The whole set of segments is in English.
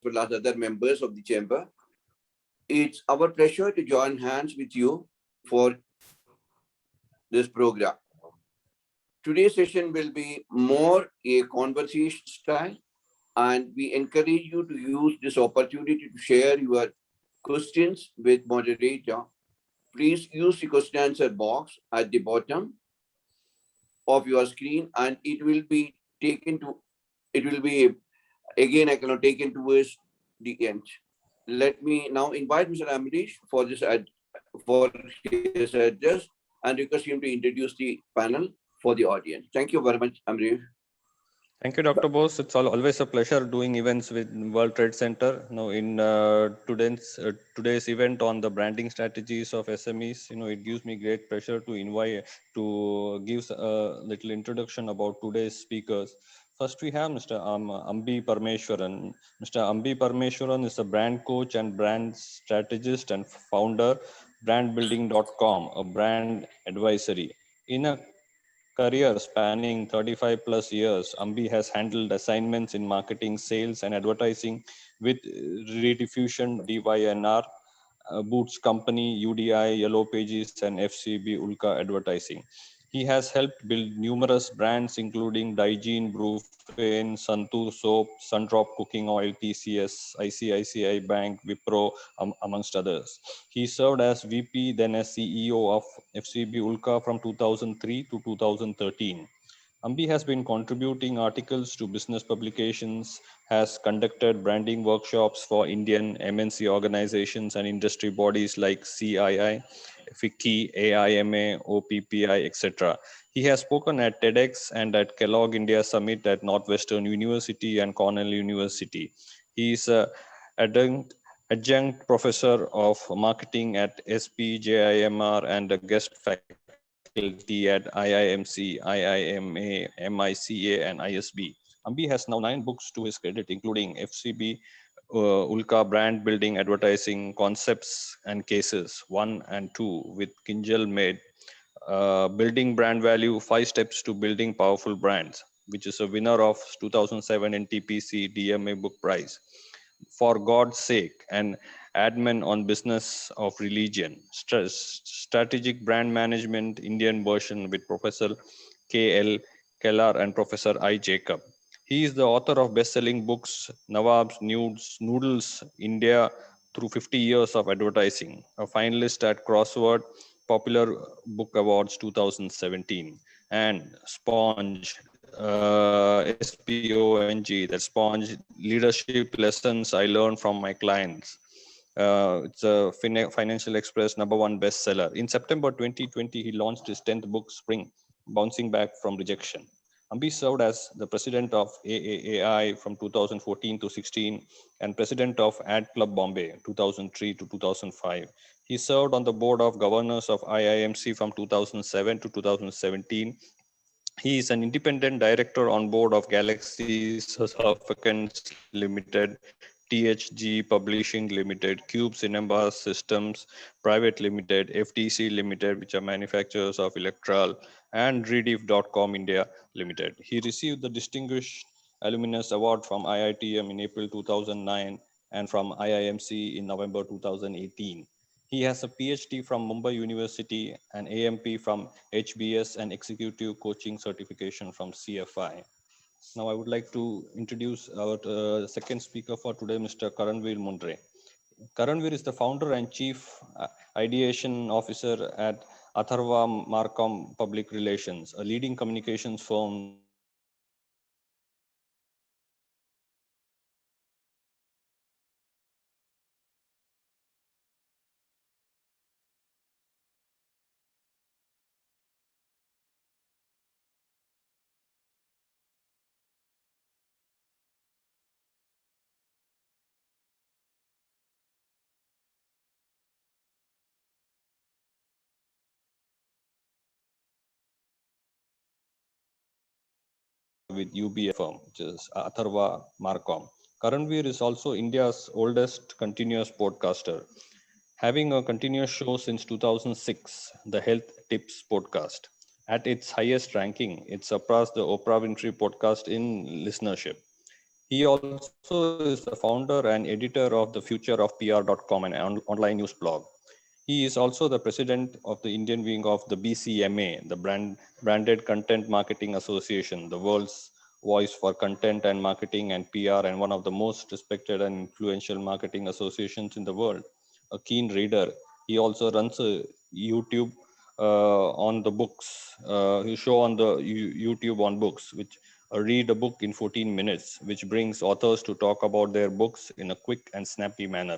well as other members of the chamber. It's our pleasure to join hands with you for this program. Today's session will be more a conversation style, and we encourage you to use this opportunity to share your questions with moderator. Please use the question answer box at the bottom of your screen, and it will be again I cannot take into towards the end. Let me now invite Mr. Amrish for for his address and request him to introduce the panel for the audience. Thank you very much, Amrish. Thank you, Dr. Bose. It's always a pleasure doing events with World Trade Center. In today's event on the branding strategies of SMEs, it gives me great pleasure to give a little introduction about today's speakers. First, we have Mr. Ambi Parameswaran. Mr. Ambi Parameswaran is a brand coach and brand strategist and founder, brandbuilding.com, a brand advisory. In a career spanning 35 plus years, Ambi has handled assignments in marketing, sales, and advertising with Rediffusion, DYNR, Boots Company, UDI, Yellow Pages, and FCB Ulka Advertising. He has helped build numerous brands including Digene, Brufane, Santur Soap, Sundrop Cooking Oil, TCS, ICICI Bank, Wipro, amongst others. He served as VP, then as CEO of FCB Ulka from 2003 to 2013. Ambi has been contributing articles to business publications, has conducted branding workshops for Indian MNC organizations and industry bodies like CII, FICCI, AIMA, OPPI, etc. He has spoken at TEDx and at Kellogg India Summit at Northwestern University and Cornell University. He is an adjunct professor of marketing at SPJIMR and a guest faculty at IIMC, IIMA, MICA, and ISB. Ambi has now 9 books to his credit, including FCB, Ulka Brand Building Advertising Concepts and Cases 1 and 2 with Kinjal Made, Building Brand Value 5 Steps to Building Powerful Brands, which is a winner of 2007 NTPC DMA Book Prize. For God's Sake, and Admin on Business of Religion, Strategic Brand Management, Indian version with Professor K.L. Kellar and Professor I. Jacob. He is the author of best-selling books Nawab's Noodles, India through 50 years of advertising, a finalist at Crossword Popular Book Awards 2017, and Sponge, SPONG, that Sponge Leadership Lessons I Learned from My Clients. It's a Financial Express #1 bestseller. In September 2020, he launched his 10th book, Spring, Bouncing Back from Rejection. Ambi served as the president of AAAI from 2014 to 16 and president of Ad Club Bombay 2003 to 2005. He served on the board of governors of IIMC from 2007 to 2017. He is an independent director on board of Galaxy Surfactants Limited, THG Publishing Limited, Cube Cinema Systems Private Limited, FTC Limited, which are manufacturers of Electral, and Rediff.com India Limited. He received the Distinguished Alumnus Award from IITM in April 2009 and from IIMC in November 2018. He has a PhD from Mumbai University, an AMP from HBS, and executive coaching certification from CFI. Now I would like to introduce our second speaker for today, Mr. Karnvir Mundrey. Karnvir is the founder and chief ideation officer at Atharva Marcom Public Relations, a leading communications firm that provides communications services to organizations across India. With UBS firm, which is Atharva Marcom. Karnvir is also India's oldest continuous podcaster, having a continuous show since 2006, the Health Tips podcast. At its highest ranking, it surpassed the Oprah Winfrey podcast in listenership. He also is the founder and editor of the futureofpr.com, an online news blog. He is also the president of the Indian wing of the BCMA, the Branded Content Marketing Association, the world's voice for content and marketing and PR, and one of the most respected and influential marketing associations in the world. A keen reader, he also runs a YouTube on the books, show on the YouTube on books, which read a book in 14 minutes, which brings authors to talk about their books in a quick and snappy manner.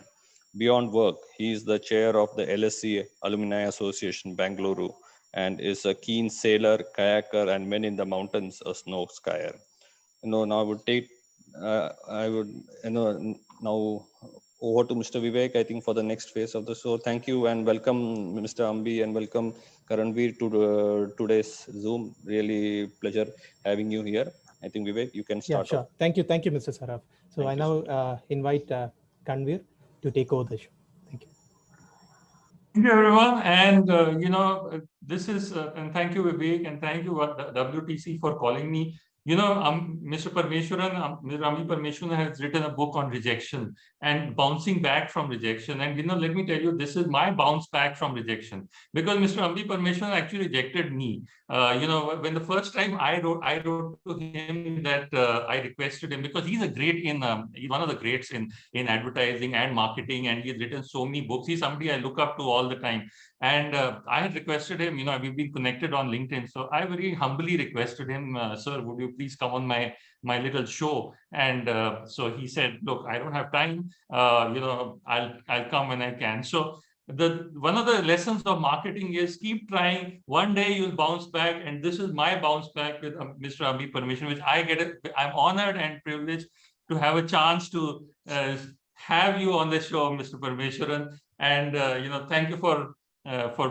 Beyond work, he is the chair of the LSC Alumni Association Bangalore and is a keen sailor, kayaker, and men in the mountains, a snow skier. Now I would, now over to Mr. Vivek, I think, for the next phase of the show. Thank you and welcome, Mr. Ambi, and welcome, Karnvir, to today's Zoom. Really pleasure having you here. I think, Vivek, you can start. Yeah, sure. Thank you, Mr. Saraf. So Thank I now invite Karnvir to take over the show. Thank you. Thank you, everyone. And, this is, and thank you, Vivek, and thank you, WTC, for calling me. Mr. Parameswaran, Mr. Ambi Parameswaran has written a book on rejection and bouncing back from rejection. And, let me tell you, this is my bounce back from rejection, because Mr. Ambi Parameswaran actually rejected me. When the first time I wrote to him that I requested him, because he's a great he's one of the greats in advertising and marketing, and he's written so many books. He's somebody I look up to all the time. And I had requested him, we've been connected on LinkedIn. So I very humbly requested him, sir, would you please come on my little show? And so he said, look, I don't have time. I'll come when I can. So one of the lessons of marketing is keep trying. One day you'll bounce back. And this is my bounce back with Mr. Ambi Parameswaran, which I'm honored and privileged to have a chance to have you on the show, Mr. Parameswaran. And thank you for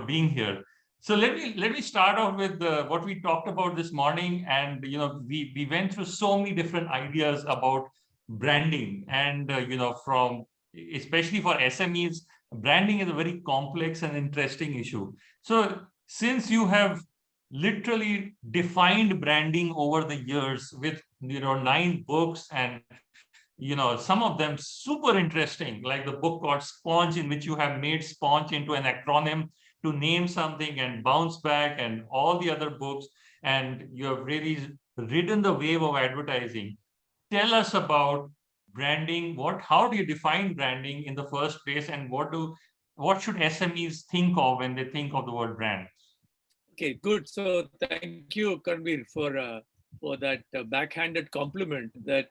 being here. So let me start off with what we talked about this morning. And we went through so many different ideas about branding, and from especially for SMEs, branding is a very complex and interesting issue. So since you have literally defined branding over the years with 9 books, and some of them super interesting, like the book called Sponge, in which you have made Sponge into an acronym to name something, and Bounce Back, and all the other books, and you have really ridden the wave of advertising. Tell us about branding. How do you define branding in the first place, and what should SMEs think of when they think of the word brand? Okay, good. So thank you, Karnvir, for that backhanded compliment that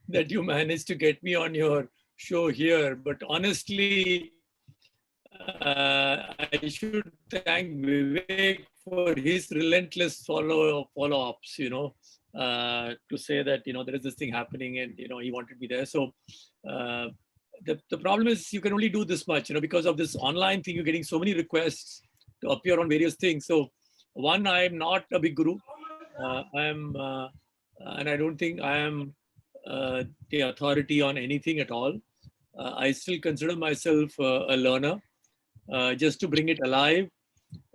that you managed to get me on your show here. But honestly, I should thank Vivek for his relentless follow-ups, to say that, there is this thing happening, and, he wanted me there. So the problem is you can only do this much, because of this online thing, you're getting so many requests to appear on various things. So one, I'm not a big guru. And I don't think I am the authority on anything at all. I still consider myself a learner. Just to bring it alive,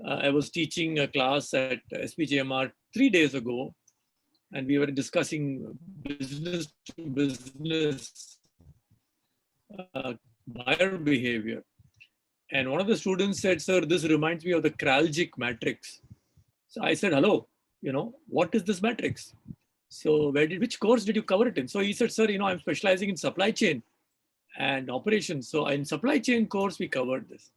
I was teaching a class at SPJMR 3 days ago, and we were discussing business to business buyer behavior. And one of the students said, sir, this reminds me of the Kraljic matrix. So I said, hello, what is this matrix? So which course did you cover it in? So he said, sir, I'm specializing in supply chain and operations. So in supply chain course, we covered this.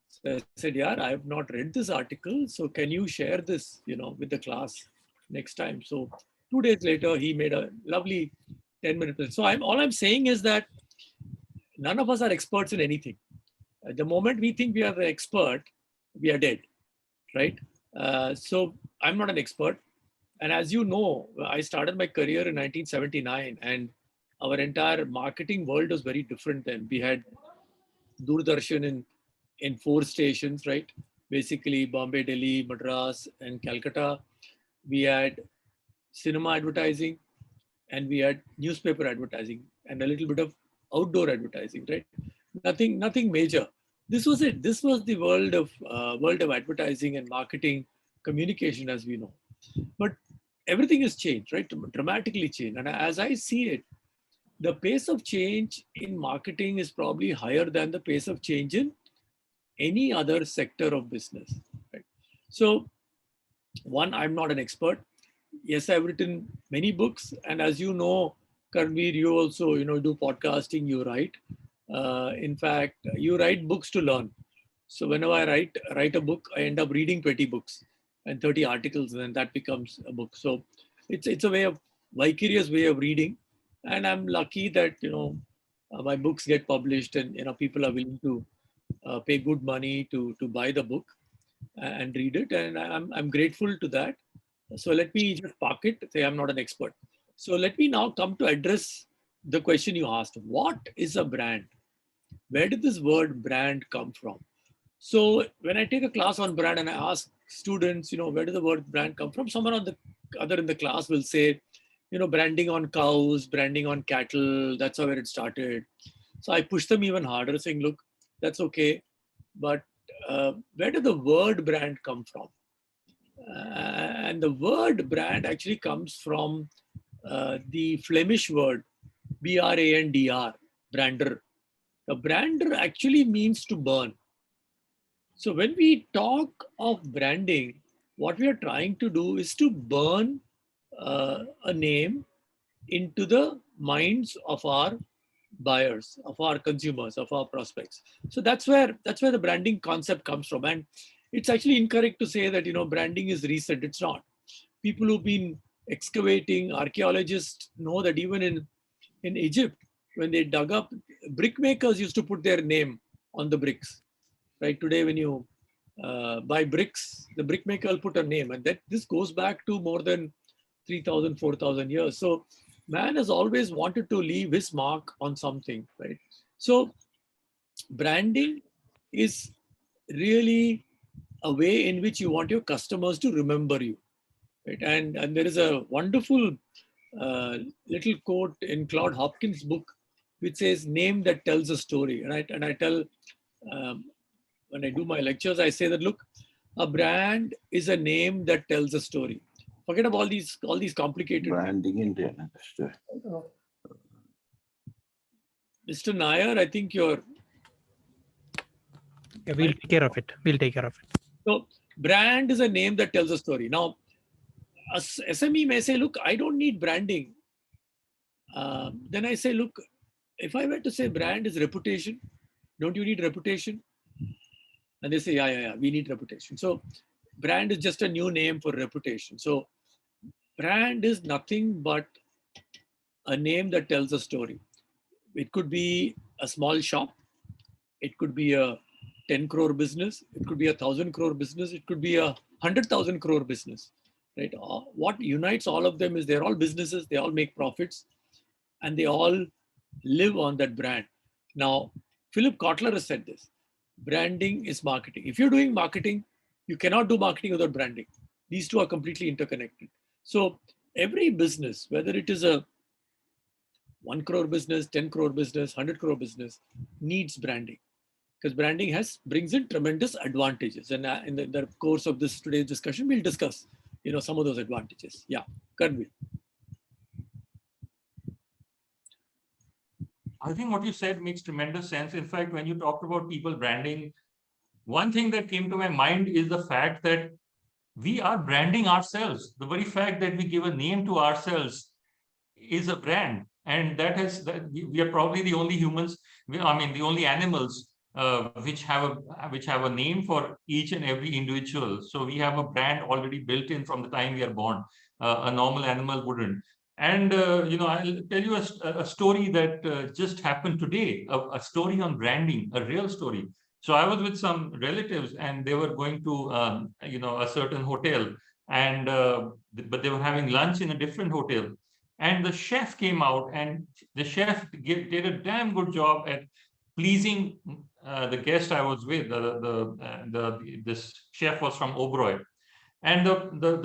So I said, yeah, I have not read this article. So can you share this, with the class next time? So 2 days later, he made a lovely 10-minute present. So all I'm saying is that none of us are experts in anything. At the moment we think we are the expert, we are dead, right? So I'm not an expert. And as you know, I started my career in 1979, and our entire marketing world was very different then. We had Doordarshan in 4 stations, right? Basically Bombay, Delhi, Madras, and Calcutta. We had cinema advertising, and we had newspaper advertising, and a little bit of outdoor advertising, right? Nothing major. This was it. This was the world of advertising and marketing communication as we know. But everything is changed, right? Dramatically changed. And as I see it, the pace of change in marketing is probably higher than the pace of change in any other sector of business, right? So, one, I'm not an expert. Yes, I've written many books, and as you know, Karnvir, you also do podcasting, you write. In fact, you write books to learn. So whenever I write a book, I end up reading 20 books and 30 articles, and then that becomes a book. So it's a way of vicarious way of reading, and I'm lucky that my books get published, and people are willing to pay good money to buy the book and read it, and I'm grateful to that. So let me just park it, say I'm not an expert. So let me now come to address the question you asked. What is a brand? Where did this word brand come from? So when I take a class on brand and I ask students, where did the word brand come from? Someone other in the class will say, branding on cows, branding on cattle, that's where it started. So I push them even harder, saying, look, that's okay, but where did the word brand come from? And the word brand actually comes from the Flemish word BRANDR, brander. A brander actually means to burn. So when we talk of branding, what we are trying to do is to burn a name into the minds of our buyers, of our consumers, of our prospects. So that's where the branding concept comes from. And it's actually incorrect to say that branding is recent. It's not. People who've been excavating, archaeologists know that even in Egypt, when they dug up, brickmakers used to put their name on the bricks. Right today, when you buy bricks, the brickmaker will put a name, and that this goes back to more than 3,000, 4,000 years. So man has always wanted to leave his mark on something, right? So branding is really a way in which you want your customers to remember you, right? And there is a wonderful little quote in Claude Hopkins' book, which says, "Name that tells a story." And I tell when I do my lectures, I say that, look, a brand is a name that tells a story. Forget about all these complicated Branding India. Mr. Nair, I think you're. Yeah, we'll take care of it. We'll take care of it. So brand is a name that tells a story. Now, a SME may say, look, I don't need branding. Then I say, look, if I were to say brand is reputation, don't you need reputation? And they say, yeah, we need reputation. So brand is just a new name for reputation. So brand is nothing but a name that tells a story. It could be a small shop. It could be a 10 crore business. It could be a 1,000 crore business. It could be a 100,000 crore business, right? What unites all of them is they're all businesses. They all make profits, and they all live on that brand. Now, Philip Kotler has said this: branding is marketing. If you're doing marketing, you cannot do marketing without branding. These two are completely interconnected. So every business, whether it is a 1 crore business, 10 crore business, 100 crore business, needs branding, because branding brings in tremendous advantages. And in the course of this today's discussion, we'll discuss some of those advantages. Yeah, Karnvir. I think what you said makes tremendous sense. In fact, when you talked about people branding, one thing that came to my mind is the fact that we are branding ourselves. The very fact that we give a name to ourselves is a brand. And that we are probably the only humans, the only animals which have a name for each and every individual. So we have a brand already built in from the time we are born. A normal animal wouldn't. And I'll tell you a story that just happened today, a story on branding, a real story. So I was with some relatives, and they were going to a certain hotel, and but they were having lunch in a different hotel. And the chef came out, and the chef did a damn good job at pleasing the guest I was with. This chef was from Oberoi, and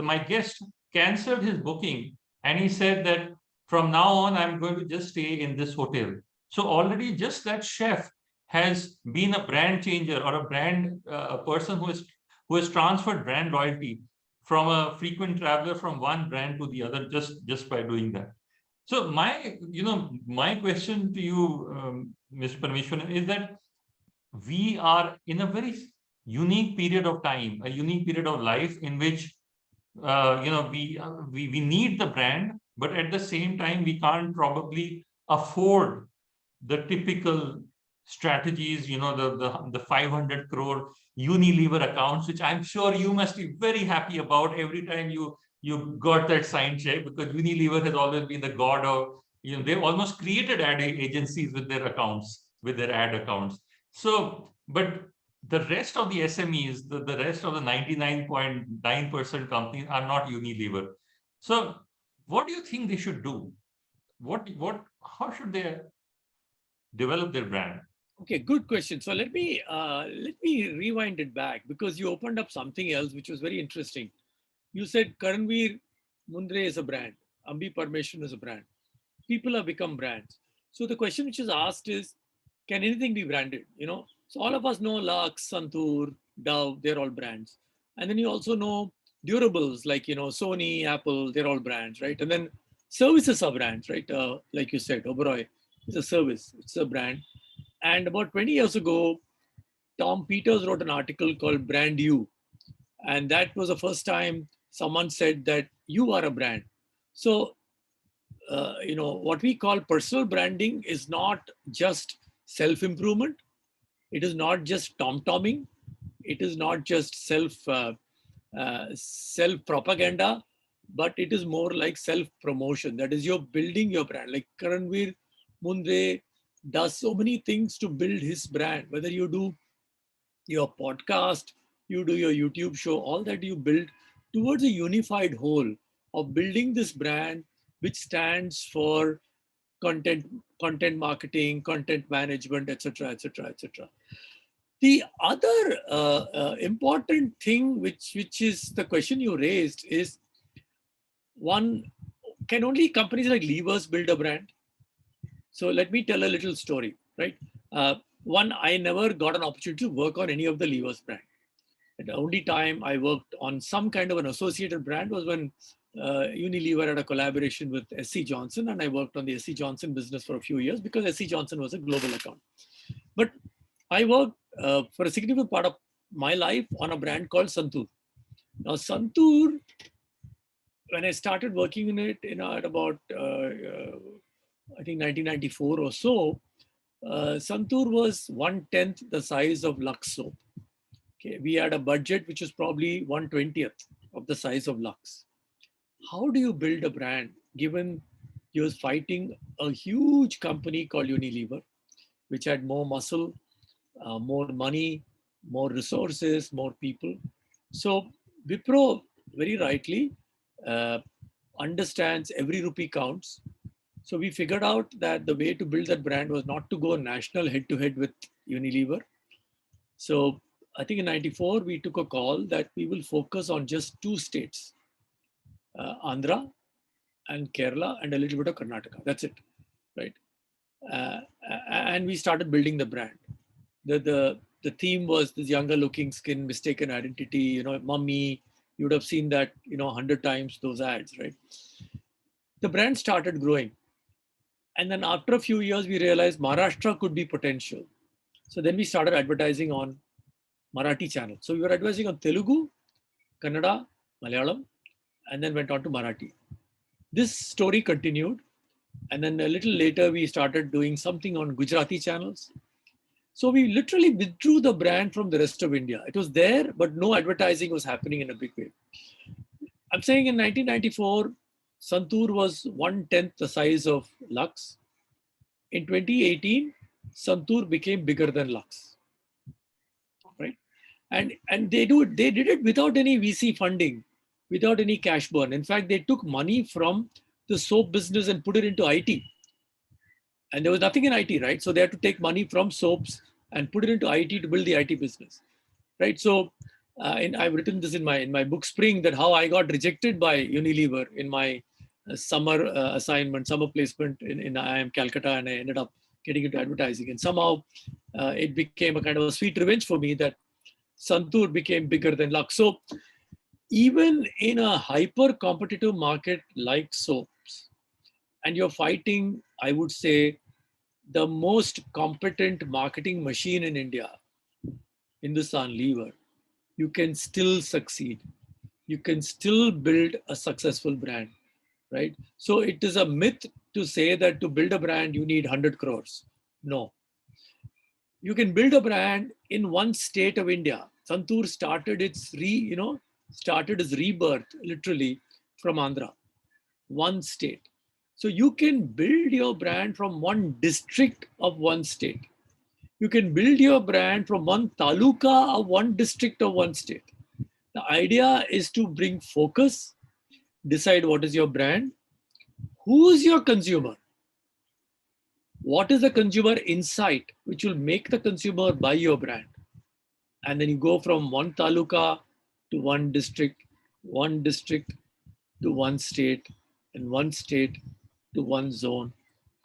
my guest canceled his booking, and he said that from now on I'm going to just stay in this hotel. So already just that chef has been a brand changer, or a brand a person who has transferred brand loyalty from a frequent traveler from one brand to the other just by doing that. So my question to you, Mr. Parameswaran, is that we are in a very unique period of time, a unique period of life in which we need the brand, but at the same time we can't probably afford the typical strategies, the 500 crore Unilever accounts, which I'm sure you must be very happy about every time you got that signed check, because Unilever has always been the god of, they've almost created ad agencies with their accounts, with their ad accounts. So, but the rest of the SMEs, the rest of the 99.9% companies are not Unilever. So what do you think they should do? How should they develop their brand? Okay, good question. So let me rewind it back, because you opened up something else which was very interesting. You said Karnvir Mundrey is a brand, Ambi Parameswaran is a brand. People have become brands. So the question which is asked is, can anything be branded? So all of us know Lux, Santur, Dove, they're all brands. And then you also know durables like, Sony, Apple, they're all brands, right? And then services are brands, right? Like you said, Oberoi is a service, it's a brand. And about 20 years ago, Tom Peters wrote an article called Brand You. And that was the first time someone said that you are a brand. So, what we call personal branding is not just self-improvement. It is not just tom-tomming. It is not just self-propaganda, but it is more like self-promotion. That is, you're building your brand. Like Karnvir Mundrey does so many things to build his brand, whether you do your podcast, you do your YouTube show, all that you build towards a unified whole of building this brand, which stands for content marketing, content management, etc., etc., etc. The other important thing, which is the question you raised, is one, can only companies like Levers build a brand? So let me tell a little story, right? One, I never got an opportunity to work on any of the Levers brand. The only time I worked on some kind of an associated brand was when Unilever had a collaboration with SC Johnson, and I worked on the SC Johnson business for a few years because SC Johnson was a global account. But I worked for a significant part of my life on a brand called Santur. Now, Santur, when I started working in it, at about I think 1994 or so, Santur was 1/10 the size of Lux soap. Okay, we had a budget which was probably 1/20th of the size of Lux. How do you build a brand given you're fighting a huge company called Unilever, which had more muscle, more money, more resources, more people? So Wipro very rightly understands every rupee counts. So we figured out that the way to build that brand was not to go national head-to-head with Unilever. So I think in 94, we took a call that we will focus on just 2 states, Andhra and Kerala, and a little bit of Karnataka. That's it, right? And we started building the brand. The theme was this younger looking skin, mistaken identity, mummy. You would have seen that, 100 times, those ads, right? The brand started growing. And then after a few years, we realized Maharashtra could be potential. So then we started advertising on Marathi channel. So we were advertising on Telugu, Kannada, Malayalam, and then went on to Marathi. This story continued. And then a little later, we started doing something on Gujarati channels. So we literally withdrew the brand from the rest of India. It was there, but no advertising was happening in a big way. I'm saying in 1994, Santur was 1/10 the size of Lux. In 2018, Santur became bigger than Lux, right? And they did it without any VC funding, without any cash burn. In fact, they took money from the soap business and put it into IT. And there was nothing in IT, right? So they had to take money from soaps and put it into IT to build the IT business, right? So I've written this in my book Spring, that how I got rejected by Unilever in my summer assignment, summer placement in IIM Calcutta, and I ended up getting into advertising. And somehow it became a kind of a sweet revenge for me that Santur became bigger than Lux. So even in a hyper competitive market like soaps, and you're fighting, I would say, the most competent marketing machine in India, Hindustan Lever, you can still succeed. You can still build a successful brand, right? So it is a myth to say that to build a brand, you need 100 crores. No. You can build a brand in one state of India. Santur started started its rebirth literally from Andhra, one state. So you can build your brand from one district of one state. You can build your brand from one taluka of one district of one state. The idea is to bring focus, decide what is your brand, who's your consumer, what is the consumer insight which will make the consumer buy your brand. And then you go from one taluka to one district to one state, and one state to one zone,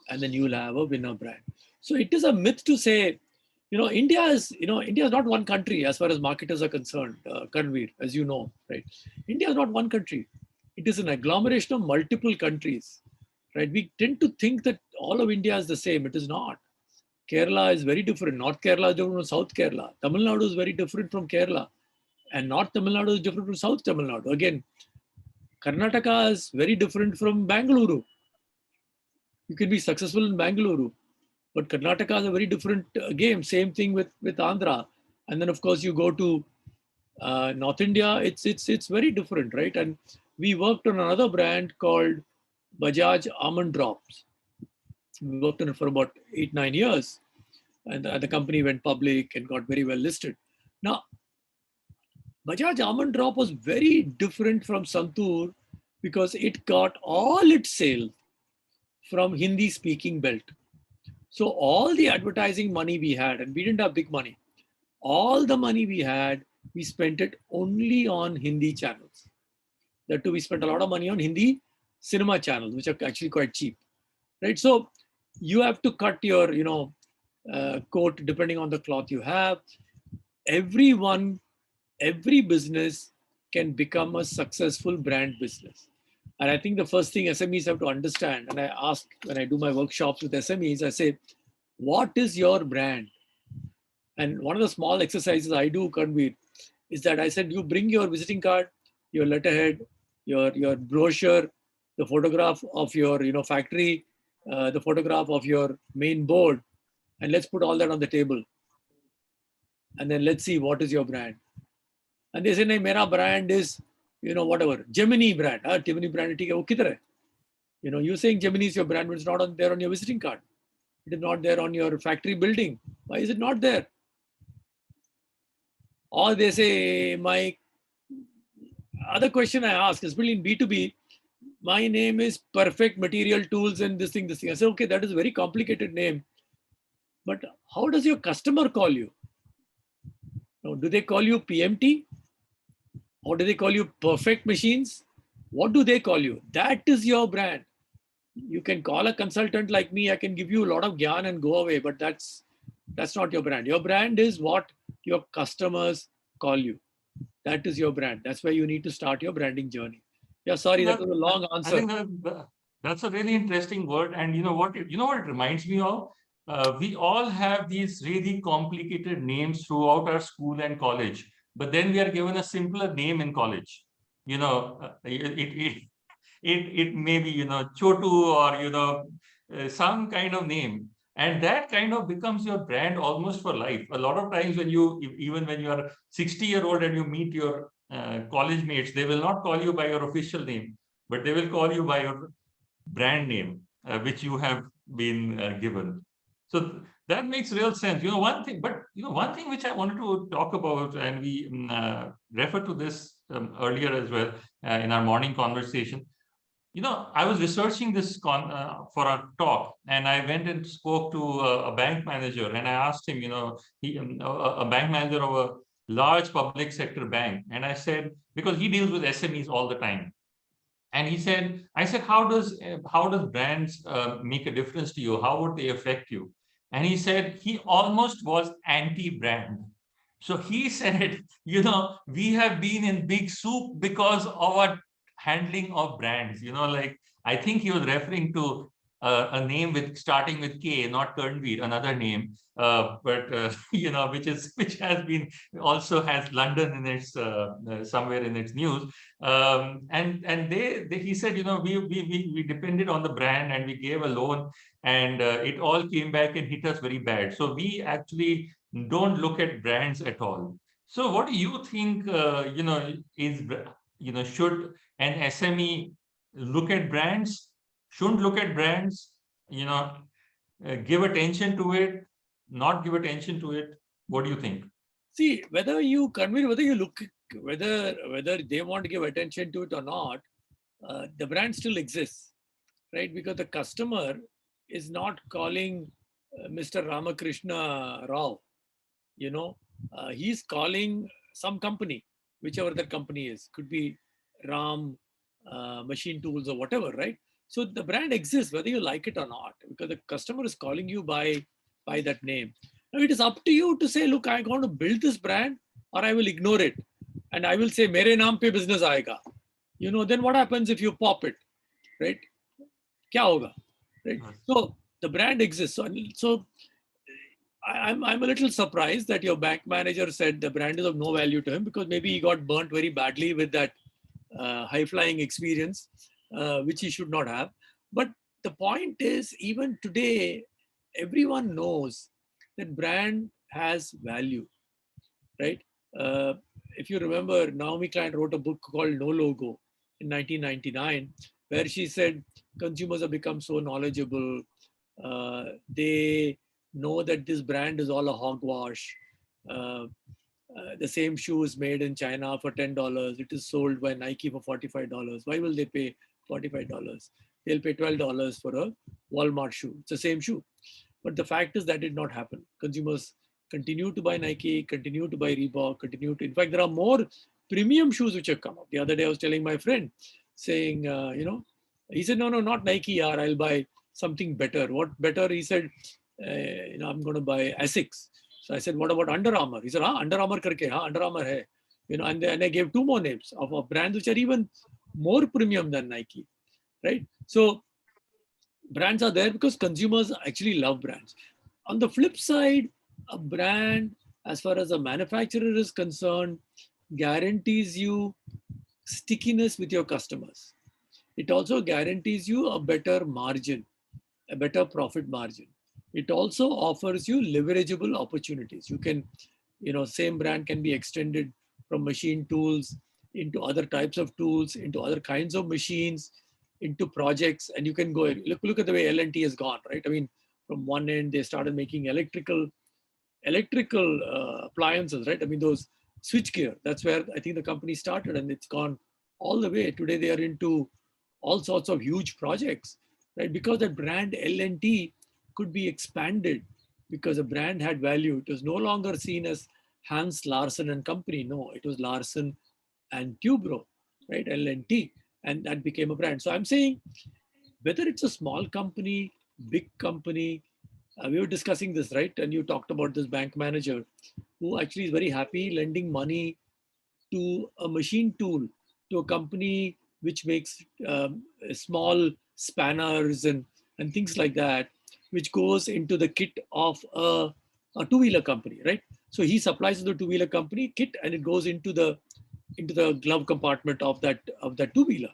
and then you'll have a winner brand. So it is a myth to say, India is not one country as far as marketers are concerned, Karnvir, as you know, right? India is not one country. It is an agglomeration of multiple countries, right? We tend to think that all of India is the same. It is not. Kerala is very different. North Kerala is different from South Kerala. Tamil Nadu is very different from Kerala. And North Tamil Nadu is different from South Tamil Nadu. Again, Karnataka is very different from Bangalore. You can be successful in Bangalore, but Karnataka is a very different game. Same thing with Andhra. And then, of course, you go to North India, it's very different, right? And we worked on another brand called Bajaj Almond Drops. We worked on it for about 8-9 years. And the company went public and got very well listed. Now, Bajaj Almond Drop was very different from Santur because it got all its sales from Hindi speaking belt. So all the advertising money we had, and we didn't have big money, all the money we had, we spent it only on Hindi channels. That too, we spent a lot of money on Hindi cinema channels, which are actually quite cheap, right? So you have to cut your, coat depending on the cloth you have. Every business can become a successful brand business. And I think the first thing SMEs have to understand, and I ask when I do my workshops with SMEs, I say, what is your brand? And one of the small exercises I do, Karnvir, is that I said, you bring your visiting card, your letterhead, your brochure, the photograph of your factory, the photograph of your main board, and let's put all that on the table. And then let's see what is your brand. And they say, no, my brand is, whatever, Gemini brand. Gemini brand, you're saying Gemini is your brand, but it's not there on your visiting card. It is not there on your factory building. Why is it not there? Or they say, my other question I ask, especially in B2B, my name is Perfect Material Tools and this thing. I say, okay, that is a very complicated name. But how does your customer call you? Now, do they call you PMT? Or do they call you Perfect Machines? What do they call you? That is your brand. You can call a consultant like me. I can give you a lot of gyan and go away, but that's not your brand. Your brand is what your customers call you. That is your brand. That's where you need to start your branding journey. Yeah, sorry, that was a long answer. I think that's a really interesting word. And you know what it reminds me of? We all have these really complicated names throughout our school and college, but then we are given a simpler name in college. It may be, Chotu or, some kind of name. And that kind of becomes your brand almost for life. A lot of times even when you are 60-year-old and you meet your college mates, they will not call you by your official name, but they will call you by your brand name, which you have been given. So that makes real sense. One thing which I wanted to talk about, and we referred to this earlier as well in our morning conversation. I was researching this for a talk, and I went and spoke to a bank manager, and I asked him, a bank manager of a large public sector bank, and I said, because he deals with SMEs all the time, and I said, how does brands make a difference to you? How would they affect you? And he said he almost was anti-brand. So he said, we have been in big soup because of our handling of brands. Like I think he was referring to a name with starting with K, not Karnvir, another name, but which has been also has London in its somewhere in its news. And he said, we depended on the brand and we gave a loan, and it all came back and hit us very bad. So we actually don't look at brands at all. So what do you think, should an SME look at brands, shouldn't look at brands, give attention to it, not give attention to it? What do you think? See, whether you convey, whether you look, whether they want to give attention to it or not, the brand still exists, right? Because the customer is not calling Mr. Ramakrishna Rao, he's calling some company, whichever that company is. Could be Ram, Machine Tools or whatever, right? So the brand exists whether you like it or not, because the customer is calling you by that name. Now it is up to you to say, look, I'm going to build this brand or I will ignore it. And I will say, mere naam pe business aayega. Then what happens if you pop it, right? Kya hoga, right? So the brand exists. So I'm a little surprised that your bank manager said the brand is of no value to him, because maybe he got burnt very badly with that high-flying experience, which he should not have. But the point is, even today, everyone knows that brand has value, right? If you remember, Naomi Klein wrote a book called No Logo in 1999, where she said consumers have become so knowledgeable. They know that this brand is all a hogwash. The same shoe is made in China for $10. It is sold by Nike for $45. Why will they pay $45? They'll pay $12 for a Walmart shoe. It's the same shoe. But the fact is that did not happen. Consumers continue to buy Nike, continue to buy Reebok, in fact, there are more premium shoes which have come up. The other day I was telling my friend, saying, he said, no, not Nike, yaar, I'll buy something better. What better? He said, I'm going to buy Asics. So I said, what about Under Armour? He said, Under Armour karke, Under Armour hai. And I gave two more names of brands which are even more premium than Nike, right? So brands are there because consumers actually love brands. On the flip side, a brand, as far as a manufacturer is concerned, guarantees you stickiness with your customers. It also guarantees you a better margin, a better profit margin. It also offers you leverageable opportunities. You can, same brand can be extended from machine tools into other types of tools, into other kinds of machines, into projects, and you can go, look at the way L&T has gone, right? I mean, from one end, they started making electrical appliances, right? I mean, those switchgear, that's where I think the company started, and it's gone all the way. Today, they are into all sorts of huge projects, right? Because that brand L&T could be expanded because the brand had value. It was no longer seen as Hans Larsen and Company. No, it was Larsen and Tubro, right? L&T, and that became a brand. So I'm saying, whether it's a small company, big company, we were discussing this, right? And you talked about this bank manager who actually is very happy lending money to a machine tool, to a company which makes small spanners and things like that, which goes into the kit of a two-wheeler company, right? So he supplies to the two-wheeler company kit, and it goes into the glove compartment of that two-wheeler.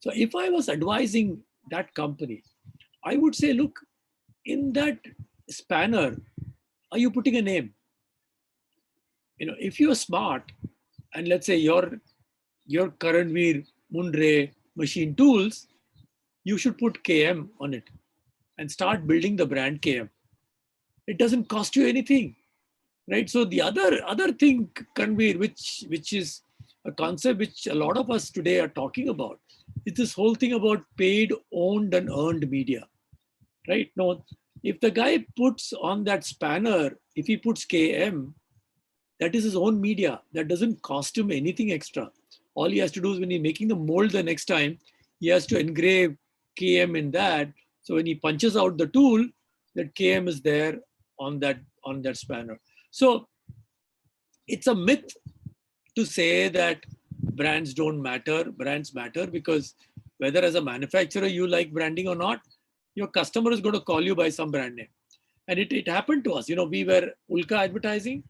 So if I was advising that company, I would say, look, in that spanner, are you putting a name? If you're smart, and let's say your Karnvir Mundrey machine tools, you should put KM on it and start building the brand KM. It doesn't cost you anything, right? So the other thing, Karnvir, which is a concept which a lot of us today are talking about, is this whole thing about paid, owned, and earned media, right? Now, if the guy puts on that spanner, if he puts KM, that is his own media. That doesn't cost him anything extra. All he has to do is, when he's making the mold the next time, he has to engrave KM in that. So when he punches out the tool, that KM is there on that spanner. So it's a myth to say that brands don't matter. Brands matter because whether as a manufacturer you like branding or not, your customer is going to call you by some brand name. And it happened to us. We were Ulka Advertising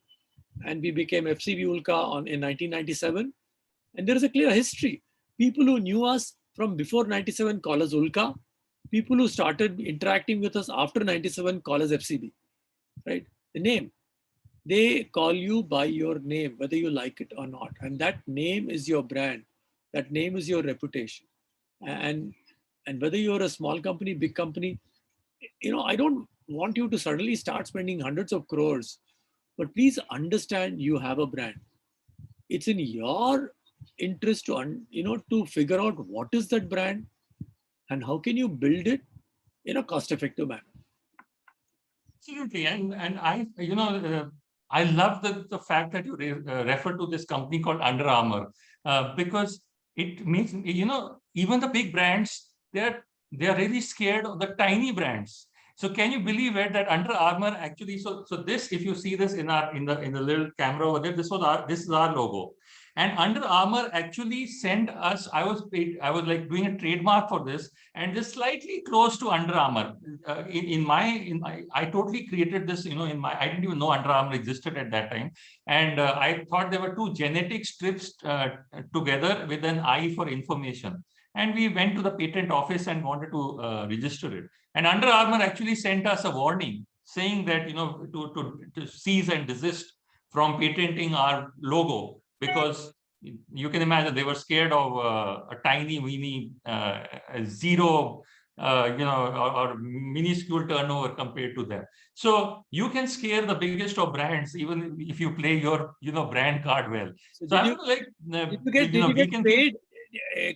and we became FCB Ulka in 1997. And there is a clear history. People who knew us from before 97 call us Ulka. People who started interacting with us after 97 call us FCB, right? The name. They call you by your name, whether you like it or not. And that name is your brand. That name is your reputation. And whether you're a small company, big company, I don't want you to suddenly start spending hundreds of crores, but please understand you have a brand. It's in your interest to figure out what is that brand and how can you build it in a cost-effective manner. Absolutely, and I love the fact that you refer to this company called Under Armour because it makes even the big brands they're really scared of the tiny brands. So can you believe it that Under Armour actually so this, if you see this in the little camera over there, this is our logo. And Under Armour actually sent us, I was like doing a trademark for this, and just slightly close to Under Armour. I totally created this, I didn't even know Under Armour existed at that time. And I thought there were two genetic strips together with an I for information. And we went to the patent office and wanted to register it. And Under Armour actually sent us a warning saying that, to cease and desist from patenting our logo, because you can imagine they were scared of a tiny, weeny, zero, or minuscule turnover compared to them. So you can scare the biggest of brands even if you play your, brand card well. So I'm like, did you get paid?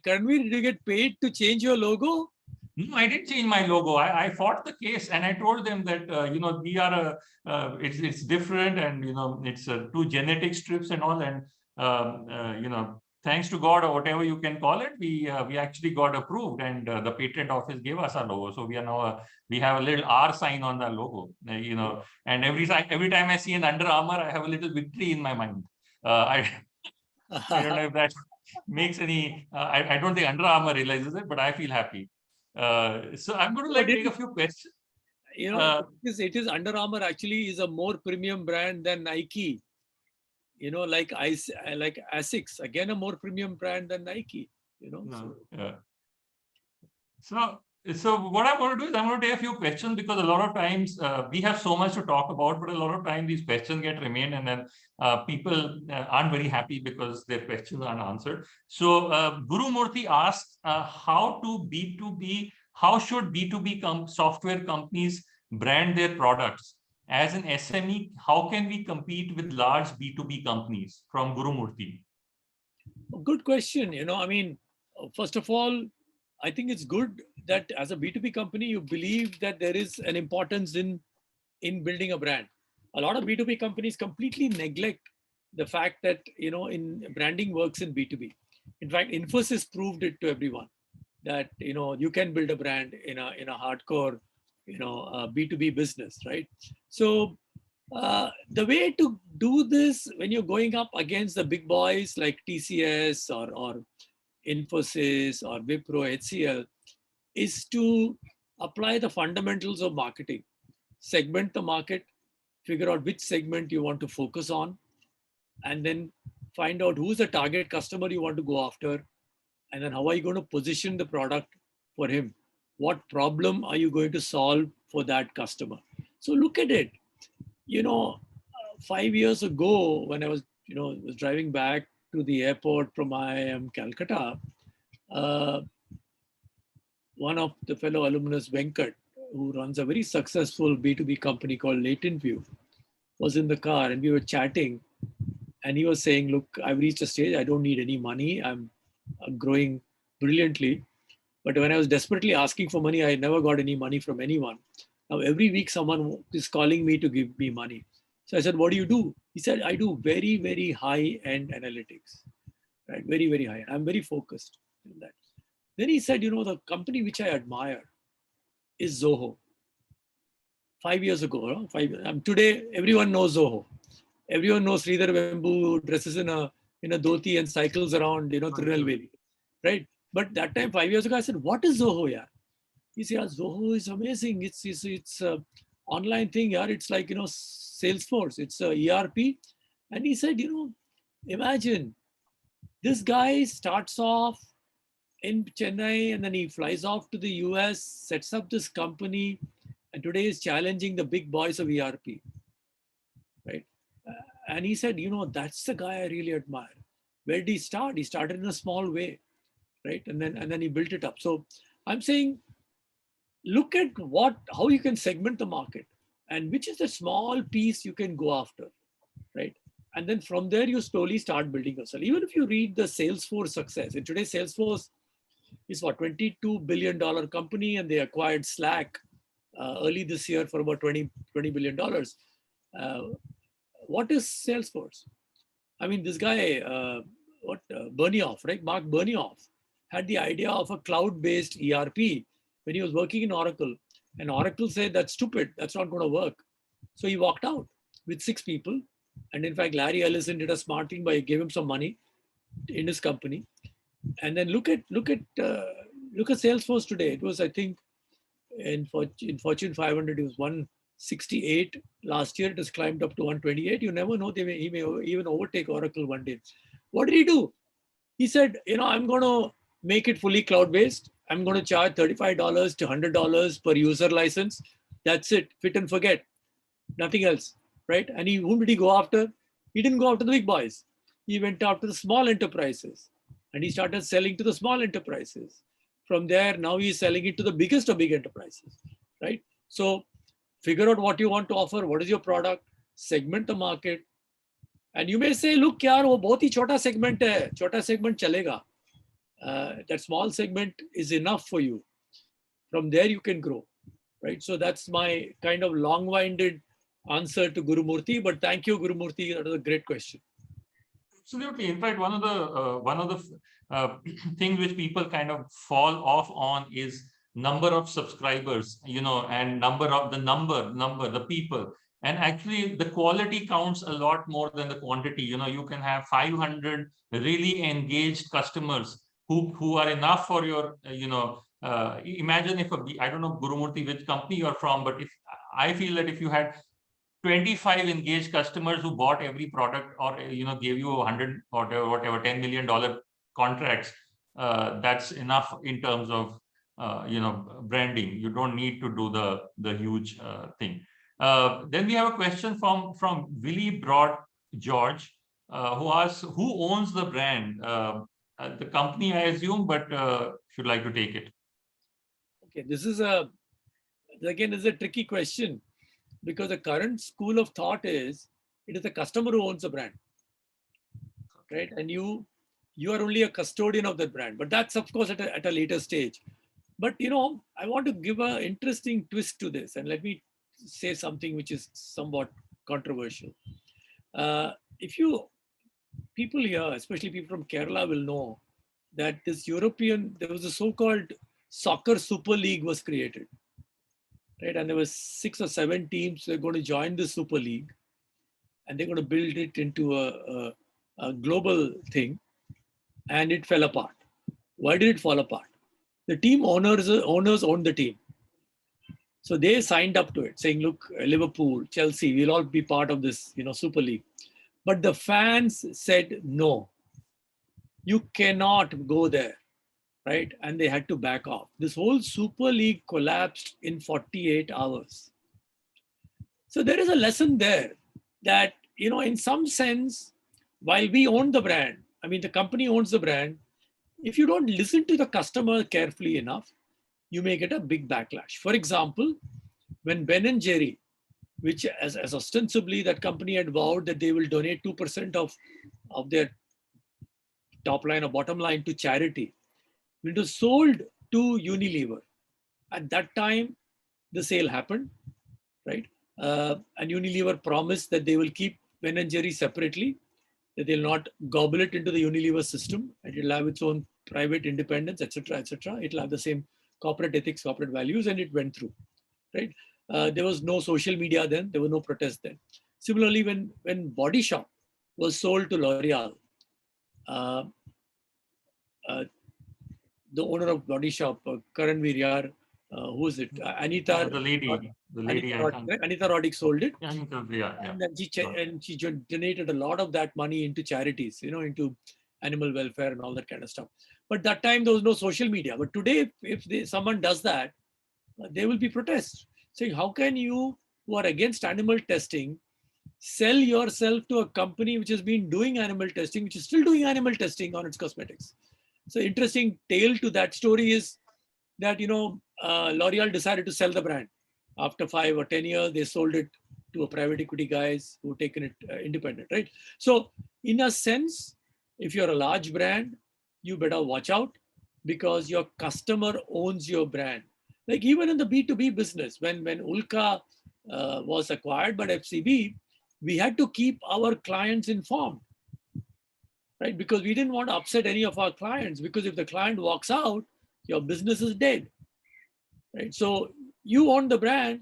Karnvir, did you get paid to change your logo? No, I didn't change my logo. I fought the case and I told them that, we are, it's different and, it's two genetic strips and all. And, thanks to God or whatever you can call it, we actually got approved and the patent office gave us our logo. So we are now, we have a little R sign on the logo, and every time I see an Under Armour, I have a little victory in my mind. I don't know if that makes any, I don't think Under Armour realizes it, but I feel happy. So I'm going to take a few questions. It is Under Armour actually is a more premium brand than Nike. Like Asics, again a more premium brand than Nike. So what I'm going to do is I'm going to take a few questions because a lot of times we have so much to talk about, but a lot of times these questions get remain and then people aren't very happy because their questions aren't answered. So Guru Murthy asked how should B2B software companies brand their products? As an SME, how can we compete with large B2B companies? From Guru Murthy. Good question. First of all, I think it's good that as a B2B company, you believe that there is an importance in building a brand. A lot of B2B companies completely neglect the fact that, in branding works in B2B. In fact, Infosys proved it to everyone that, you can build a brand in a hardcore, B2B business, right? So the way to do this when you're going up against the big boys like TCS or Infosys or Wipro, HCL, is to apply the fundamentals of marketing. Segment the market, figure out which segment you want to focus on, and then find out who's the target customer you want to go after, and then how are you going to position the product for him? What problem are you going to solve for that customer? So look at it. 5 years ago, when I was, was driving back to the airport from IIM Calcutta, one of the fellow alumnus, Venkat, who runs a very successful B2B company called Latent View, was in the car and we were chatting. And he was saying, look, I've reached a stage, I don't need any money. I'm growing brilliantly. But when I was desperately asking for money, I never got any money from anyone. Now, every week, someone is calling me to give me money. So I said, what do you do? He said, I do very, very high-end analytics, right? Very, very high. I'm very focused in that. Then he said, the company which I admire is Zoho. 5 years ago, today, everyone knows Zoho. Everyone knows Sridhar Vembu, who dresses in a dhoti and cycles around, Tirunelveli, right? But that time, 5 years ago, I said, what is Zoho, yeah? He said, Zoho is amazing. It's a online thing, yeah. It's like, Salesforce. It's a ERP. And he said, imagine this guy starts off in Chennai and then he flies off to the US, sets up this company, and today is challenging the big boys of ERP, right? And he said, that's the guy I really admire. Where did he start? He started in a small way, right? And then he built it up. So I'm saying, look at how you can segment the market and which is the small piece you can go after, right? And then from there, you slowly start building yourself. Even if you read the Salesforce success, in today's Salesforce is what, $22 billion company, and they acquired Slack early this year for about $20 billion. What is Salesforce? I mean, this guy, Benioff, right? Mark Benioff had the idea of a cloud-based ERP when he was working in Oracle. And Oracle said, that's stupid, that's not going to work. So he walked out with 6 people. And in fact, Larry Ellison did a smart thing by gave him some money in his company. And then look at Salesforce today. It was, I think, in Fortune 500, it was 168. Last year, it has climbed up to 128. You never know, he may even overtake Oracle one day. What did he do? He said, I'm going to make it fully cloud-based. I'm going to charge $35 to $100 per user license. That's it, fit and forget, nothing else, right? And whom did he go after? He didn't go after the big boys. He went after the small enterprises, and he started selling to the small enterprises. From there, now he's selling it to the biggest of big enterprises, right? So figure out what you want to offer, what is your product, segment the market. And you may say, look, yaar, wo bahut hi chota segment hai, chota segment chalega. That small segment is enough for you. From there, you can grow, right? So that's my kind of long-winded answer to Guru Murthy, but thank you, Guru Murthy. That was a great question. Absolutely. In fact, one of the things which people kind of fall off on is number of subscribers, and the people. And actually, the quality counts a lot more than the quantity. You can have 500 really engaged customers who are enough for your, imagine if I don't know, Guru Murthy, which company you're from, but I feel that if you had 25 engaged customers who bought every product or gave you 100 or whatever $10 million contracts, that's enough in terms of branding. You don't need to do the huge thing. Then we have a question from Willie Broad George, who asks, who owns the brand? The company, I assume, but if you'd like to take it. Okay, this is a tricky question, because the current school of thought is it is the customer who owns the brand, right? And you are only a custodian of that brand, but that's of course at a later stage. But I want to give an interesting twist to this, and let me say something which is somewhat controversial. People here, especially people from Kerala, will know that there was a so-called soccer super league was created. Right? And there were 6 or 7 teams that are going to join the Super League, and they're going to build it into a global thing, and it fell apart. Why did it fall apart? The team owners owned the team. So they signed up to it, saying, look, Liverpool, Chelsea, we'll all be part of this, Super League. But the fans said, no, you cannot go there. Right? And they had to back off. This whole Super League collapsed in 48 hours. So there is a lesson there that, in some sense, while we own the brand, the company owns the brand, if you don't listen to the customer carefully enough, you may get a big backlash. For example, when Ben & Jerry, which as ostensibly that company had vowed that they will donate 2% of their top line or bottom line to charity, it was sold to Unilever. At that time, the sale happened, right? And Unilever promised that they will keep Ben & Jerry separately, that they'll not gobble it into the Unilever system, and it'll have its own private independence, etc., etc. It'll have the same corporate ethics, corporate values, and it went through, right? There was no social media then, there was no protest then. Similarly, when Body Shop was sold to L'Oreal, uh, uh, the owner of Body Shop, Karnvir, who is it? Anita. The lady, I can't. Anita Roddick sold it. Yeah. And then she donated a lot of that money into charities, into animal welfare and all that kind of stuff. But that time there was no social media. But today, if someone does that, there will be protests saying, how can you, who are against animal testing, sell yourself to a company which has been doing animal testing, which is still doing animal testing on its cosmetics? So interesting tale to that story is that, L'Oreal decided to sell the brand. After 5 or 10 years, they sold it to a private equity guys who taken it independent, right? So in a sense, if you're a large brand, you better watch out because your customer owns your brand. Like even in the B2B business, when Ulka was acquired by FCB, we had to keep our clients informed, right? Because we didn't want to upset any of our clients, because if the client walks out, your business is dead, right? So you own the brand,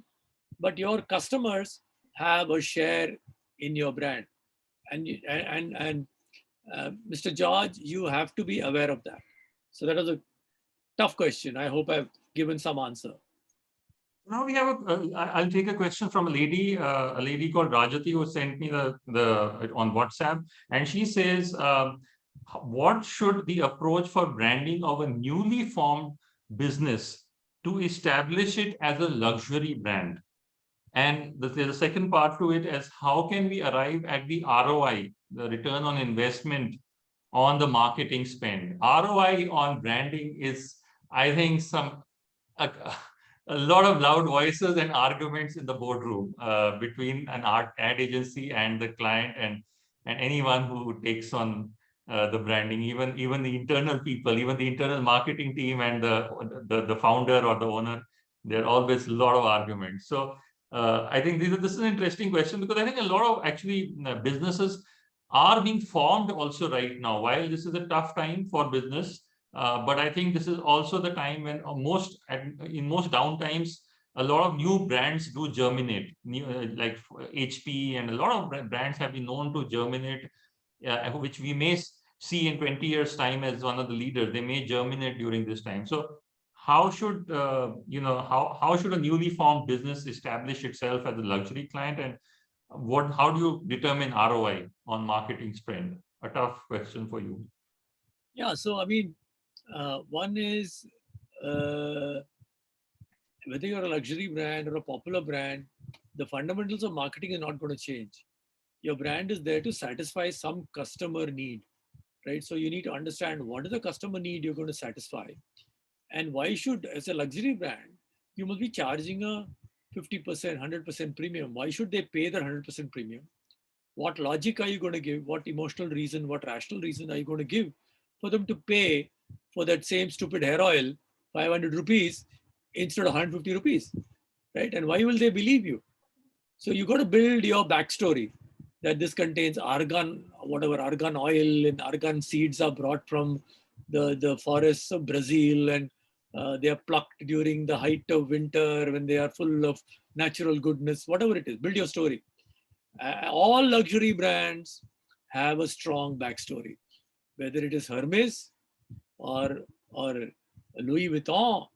but your customers have a share in your brand. And Mr. George, you have to be aware of that. So that was a tough question. I hope I've given some answer. Now we have I'll take a question from a lady called Rajati, who sent me the on WhatsApp, and she says, what should the approach for branding of a newly formed business to establish it as a luxury brand? And there's a second part to it, as how can we arrive at the ROI, the return on investment on the marketing spend? ROI on branding is, I think, a lot of loud voices and arguments in the boardroom between an ad agency and the client and anyone who takes on the branding, even the internal people, even the internal marketing team and the founder or the owner. There are always a lot of arguments. So I think this is an interesting question, because I think a lot of actually businesses are being formed also right now. While this is a tough time for business, but I think this is also the time when in most downtimes, a lot of new brands do germinate. Like HP and a lot of brands have been known to germinate, which we may see in 20 years' time as one of the leaders. They may germinate during this time. So how should how should a newly formed business establish itself as a luxury client, and how do you determine ROI on marketing spend? A tough question for you. Yeah, so I mean, one is whether you're a luxury brand or a popular brand, the fundamentals of marketing are not going to change. Your brand is there to satisfy some customer need, right? So you need to understand what is the customer need you're going to satisfy. And why should, as a luxury brand, you must be charging a 50%, 100% premium. Why should they pay the 100% premium? What logic are you going to give? What emotional reason, what rational reason are you going to give for them to pay for that same stupid hair oil, 500 rupees instead of 150 rupees, right? And why will they believe you? So you got to build your backstory that this contains argan, whatever argan oil and argan seeds are brought from the forests of Brazil, and they are plucked during the height of winter when they are full of natural goodness, whatever it is. Build your story. All luxury brands have a strong backstory, whether it is Hermes or Louis Vuitton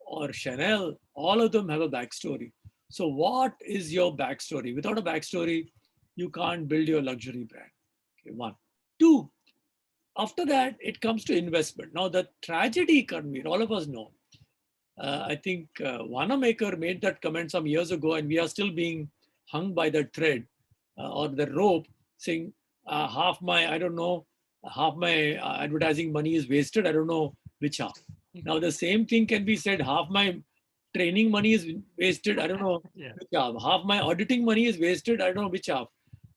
or Chanel. All of them have a backstory. So what is your backstory? Without a backstory, you can't build your luxury brand. Okay, 1. 2, after that, it comes to investment. Now, the tragedy, Karnvir, all of us know. I think Wanamaker made that comment some years ago, and we are still being hung by that thread or the rope, saying half my advertising money is wasted. I don't know which half. Now, the same thing can be said, half my training money is wasted. I don't know which half. Half my auditing money is wasted. I don't know which half.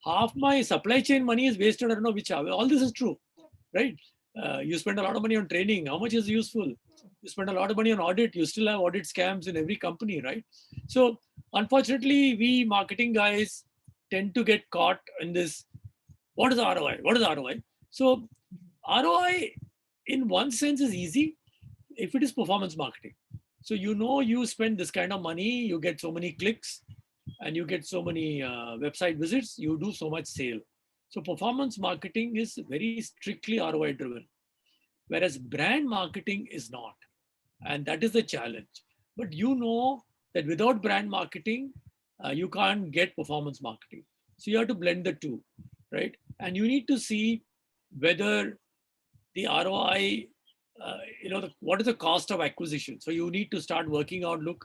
Half my supply chain money is wasted. I don't know which half. All this is true, right? You spend a lot of money on training. How much is useful? You spend a lot of money on audit. You still have audit scams in every company, right? So unfortunately, we marketing guys tend to get caught in this. What is ROI? What is ROI? So ROI in one sense is easy if it is performance marketing. So you spend this kind of money, you get so many clicks, and you get so many website visits, you do so much sale. So performance marketing is very strictly ROI driven, whereas brand marketing is not. And that is the challenge. But you know that without brand marketing, you can't get performance marketing. So you have to blend the two, right? And you need to see whether the ROI, what is the cost of acquisition? So you need to start working out, look,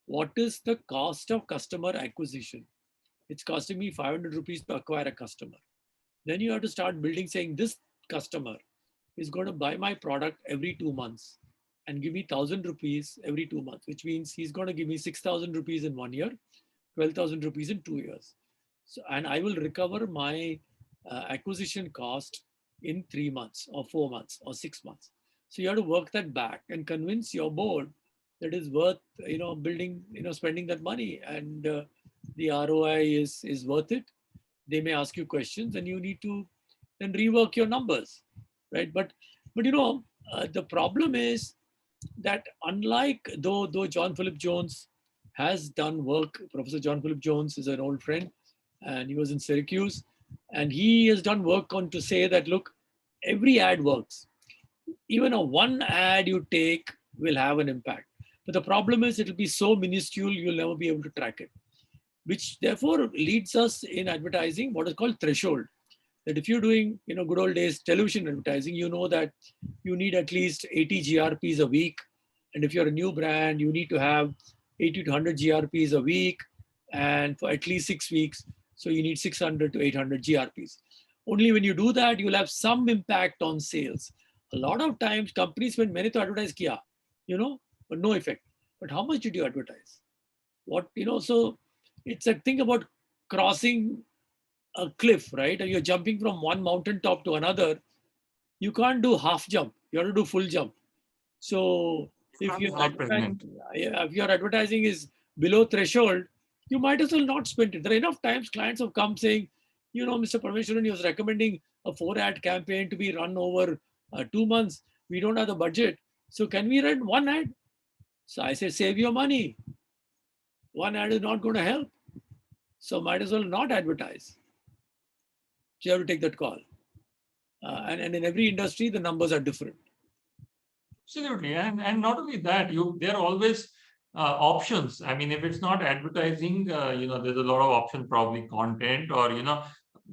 what is the cost of customer acquisition? It's costing me 500 rupees to acquire a customer. Then you have to start building, saying this customer is going to buy my product every 2 months and give me 1,000 rupees every 2 months, which means he's going to give me 6,000 rupees in 1 year, 12,000 rupees in 2 years. So, and I will recover my acquisition cost in 3 months or 4 months or 6 months. So you have to work that back and convince your board that is worth, building, spending that money, and the ROI is worth it. They may ask you questions and you need to then rework your numbers, right? But the problem is that unlike though John Philip Jones has done work, Professor John Philip Jones is an old friend, and he was in Syracuse, and he has done work on to say that, look, every ad works. Even a one ad you take will have an impact. But the problem is it'll be so minuscule, you'll never be able to track it, which therefore leads us in advertising what is called threshold. That if you're doing, good old days television advertising, you know that you need at least 80 GRPs a week. And if you're a new brand, you need to have 80 to 100 GRPs a week, and for at least 6 weeks. So you need 600 to 800 GRPs. Only when you do that, you'll have some impact on sales. A lot of times companies spend many to advertise kiya, but no effect. But how much did you advertise? So it's a thing about crossing a cliff, right? And you're jumping from one mountaintop to another. You can't do half jump. You have to do full jump. So if your advertising is below threshold, you might as well not spend it. There are enough times clients have come saying, Mr. Parameswaran, he was recommending a 4-ad campaign to be run over 2 months. We don't have the budget. So can we run one ad? So I say, save your money. One ad is not going to help. So might as well not advertise. So you have to take that call. And in every industry, the numbers are different. Absolutely. And not only that, there are always options. I mean, if it's not advertising, there's a lot of option, probably content, or,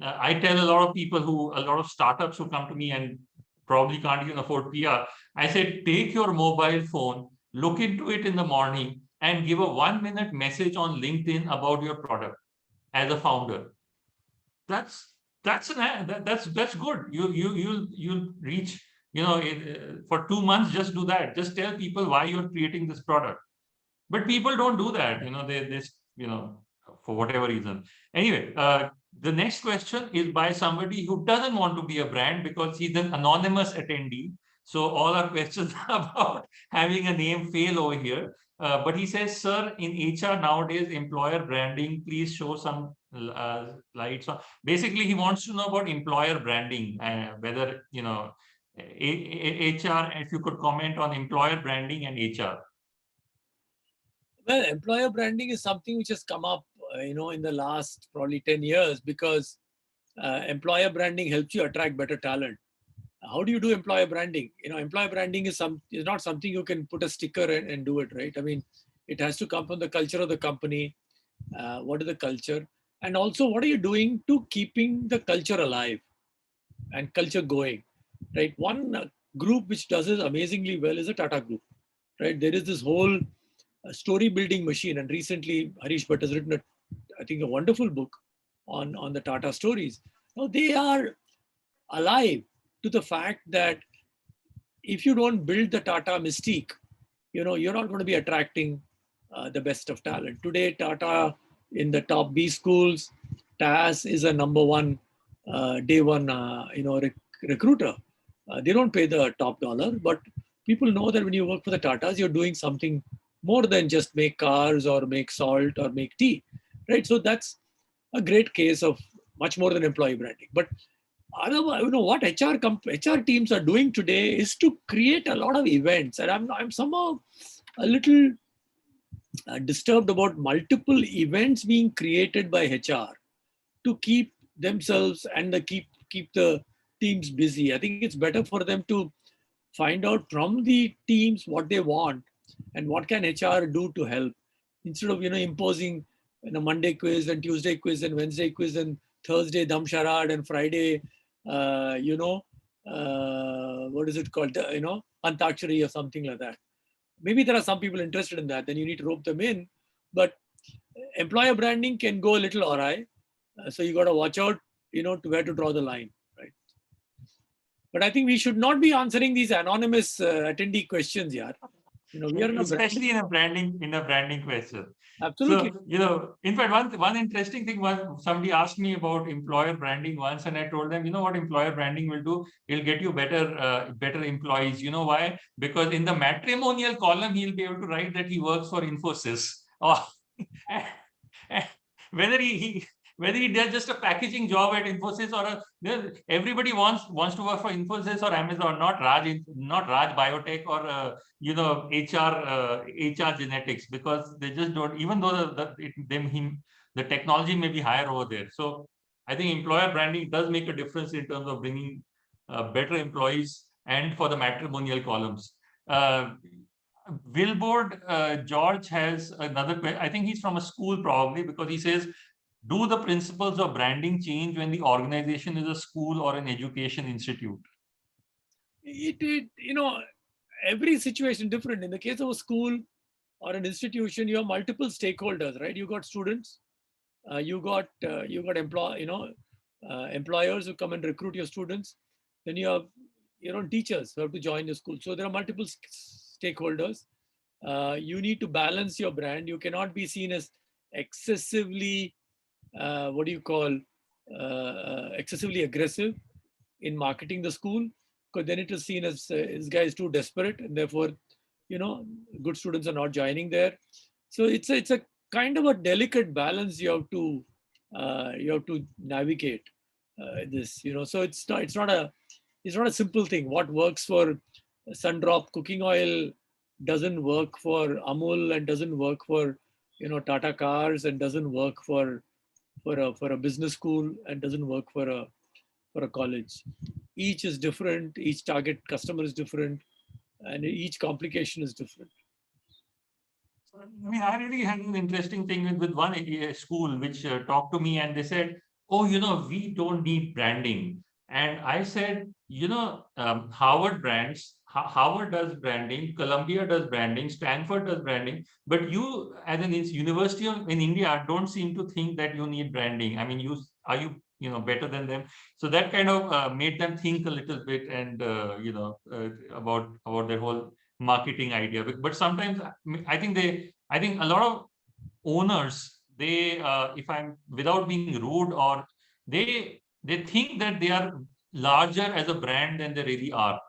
I tell a lot of startups who come to me and probably can't even afford PR. I said, take your mobile phone, look into it in the morning, and give a 1-minute message on LinkedIn about your product as a founder. That's good. You'll reach, for 2 months, just do that. Just tell people why you're creating this product. But people don't do that. They for whatever reason. Anyway, the next question is by somebody who doesn't want to be a brand because he's an anonymous attendee. So all our questions about having a name fail over here. But he says, sir, in HR nowadays, employer branding, please show some lights on. Basically, he wants to know about employer branding, whether, HR, if you could comment on employer branding and HR. Well, employer branding is something which has come up, in the last probably 10 years, because employer branding helps you attract better talent. How do you do employer branding? Employer branding is not something you can put a sticker and do it, right? I mean, it has to come from the culture of the company. What is the culture? And also, what are you doing to keeping the culture alive and culture going, right? One group which does this amazingly well is the Tata Group, right? There is this whole story building machine. And recently, Harish Bhatt has written, I think, a wonderful book on the Tata stories. Now, they are alive to the fact that if you don't build the Tata mystique, you're not going to be attracting the best of talent. Today, Tata in the top B schools, TAS is a number one, day one, recruiter. They don't pay the top dollar, but people know that when you work for the Tatas, you're doing something more than just make cars or make salt or make tea, right? So that's a great case of much more than employee branding. But what HR teams are doing today is to create a lot of events, and I'm somehow a little disturbed about multiple events being created by HR to keep themselves and keep the teams busy. I think it's better for them to find out from the teams what they want and what can HR do to help, instead of imposing Monday quiz and Tuesday quiz and Wednesday quiz and Thursday dam charade and Friday what is it called, antakshari or something like that. Maybe there are some people interested in that, then you need to rope them in. But employer branding can go a little awry. So you got to watch out, to where to draw the line, right? But I think we should not be answering these anonymous attendee questions, yeah. We are in a especially in a branding question. Absolutely. So, in fact, one interesting thing was somebody asked me about employer branding once, and I told them, what employer branding will do? It'll get you better employees. You know why? Because in the matrimonial column, he'll be able to write that he works for Infosys. Or whether he does just a packaging job at Infosys or everybody wants to work for Infosys or Amazon, not Raj Biotech or HR genetics, because they just don't, even though the technology may be higher over there. So I think employer branding does make a difference in terms of bringing better employees and for the matrimonial columns. Billboard, George has another question. I think he's from a school probably, because he says, do the principles of branding change when the organization is a school or an education institute? Every situation different. In the case of a school or an institution, you have multiple stakeholders, right? You got students, you got employers who come and recruit your students. Then you have teachers who have to join your school. So there are multiple stakeholders. You need to balance your brand. You cannot be seen as excessively excessively aggressive in marketing the school, because then it is seen as this guy is too desperate, and therefore good students are not joining there. So it's a kind of a delicate balance you have to navigate this. So it's not a simple thing. What works for Sundrop cooking oil doesn't work for Amul, and doesn't work for Tata Cars, and doesn't work for a business school, and doesn't work for a college. Each is different, each target customer is different, and each complication is different. I mean, I really had an interesting thing with one school which talked to me, and they said, oh, we don't need branding. And I said, Harvard does branding, Columbia does branding, Stanford does branding, but you as an university in India don't seem to think that you need branding. I mean, are you better than them? So that kind of made them think a little bit, and about their whole marketing idea. But sometimes I think a lot of owners, they if I'm without being rude, or they think that they are larger as a brand than they really are.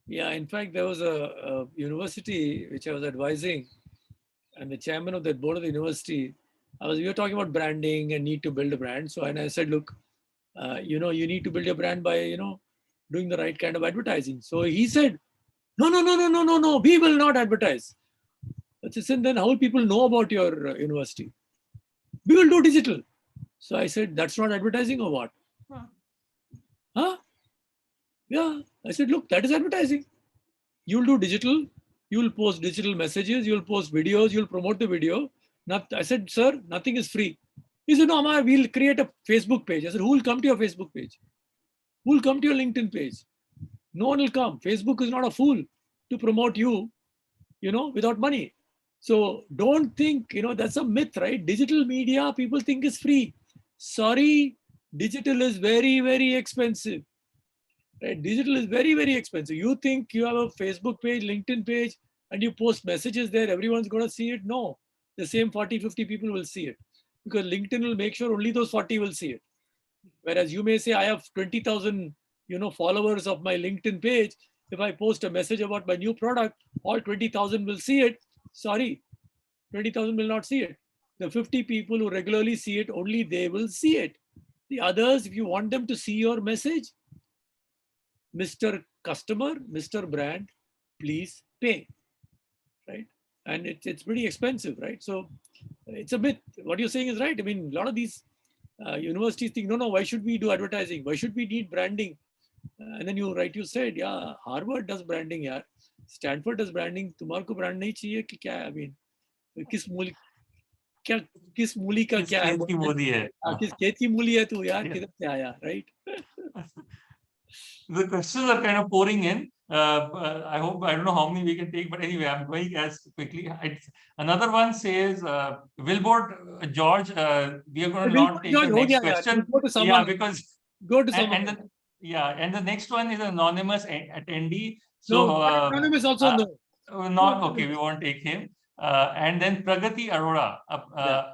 Yeah, in fact, there was a university which I was advising, and the chairman of that board of the university, we were talking about branding and need to build a brand. So, and I said, look, you need to build your brand by, doing the right kind of advertising. So he said, no, we will not advertise. I said, then how will people know about your university? We will do digital. So I said, that's not advertising or what? Huh? Yeah. I said, look, that is advertising. You'll do digital. You'll post digital messages. You'll post videos. You'll promote the video. I said, sir, nothing is free. He said, no, Amma, we'll create a Facebook page. I said, who will come to your Facebook page? Who will come to your LinkedIn page? No one will come. Facebook is not a fool to promote you, without money. So don't think, that's a myth, right? Digital media, people think is free. Sorry, digital is very, very expensive. Right? Digital is very, very expensive. You think you have a Facebook page, LinkedIn page, and you post messages there, everyone's going to see it? No, the same 40, 50 people will see it, because LinkedIn will make sure only those 40 will see it. Whereas you may say, I have 20,000, followers of my LinkedIn page. If I post a message about my new product, all 20,000 will see it. Sorry, 20,000 will not see it. The 50 people who regularly see it, only they will see it. The others, if you want them to see your message, Mr. Customer, Mr. Brand, please pay, right? and it's pretty expensive, right? So it's a myth. What you're saying is right. I mean, a lot of these universities think, no, why should we do advertising? Why should we need branding? And then you said, yeah, Harvard does branding, yeah. Stanford does branding. तुम्हारे को brand नहीं चाहिए कि क्या? I mean, किस मूली किस मूली का किस क्या है? खेत की मूली है? किस खेत की मूली है तू यार? Yeah. किधर से आया, right? The questions are kind of pouring in. I don't know how many we can take, but anyway, I'm going as quickly. Another one says, Wilbur, George, we are going to not take the next question. Go to someone. Yeah, because Go to someone. and the next one is an anonymous attendee. No, So anonymous also no. not okay. We won't take him. And then Pragati Arora,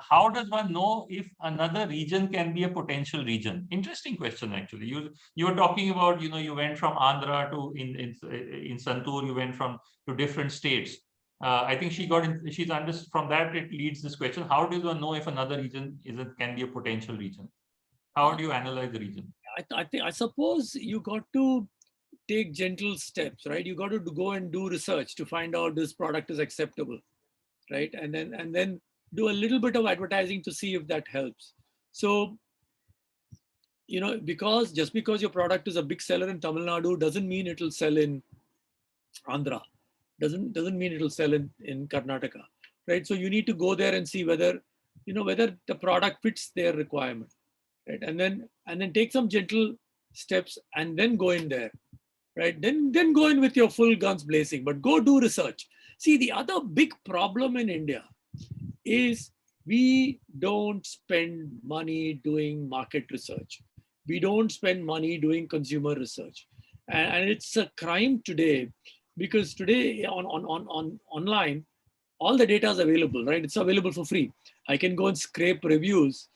how does one know if another region can be a potential region? Interesting question, actually. You were talking about, you went from Andhra to in Santur, you went to different states. I think she's understood from that. It leads this question: how does one know if another region can be a potential region? How do you analyze the region? I suppose you got to take gentle steps, right? You got to go and do research to find out this product is acceptable, right? And then do a little bit of advertising to see if that helps. So, just because your product is a big seller in Tamil Nadu doesn't mean it'll sell in Andhra. Doesn't mean it'll sell in Karnataka, right? So you need to go there and see whether the product fits their requirement, right? And then take some gentle steps and then go in there, right? Then go in with your full guns blazing, but go do research. See, the other big problem in India is we don't spend money doing market research. We don't spend money doing consumer research. And it's a crime today, because today on online, all the data is available, right? It's available for free. I can go and scrape reviews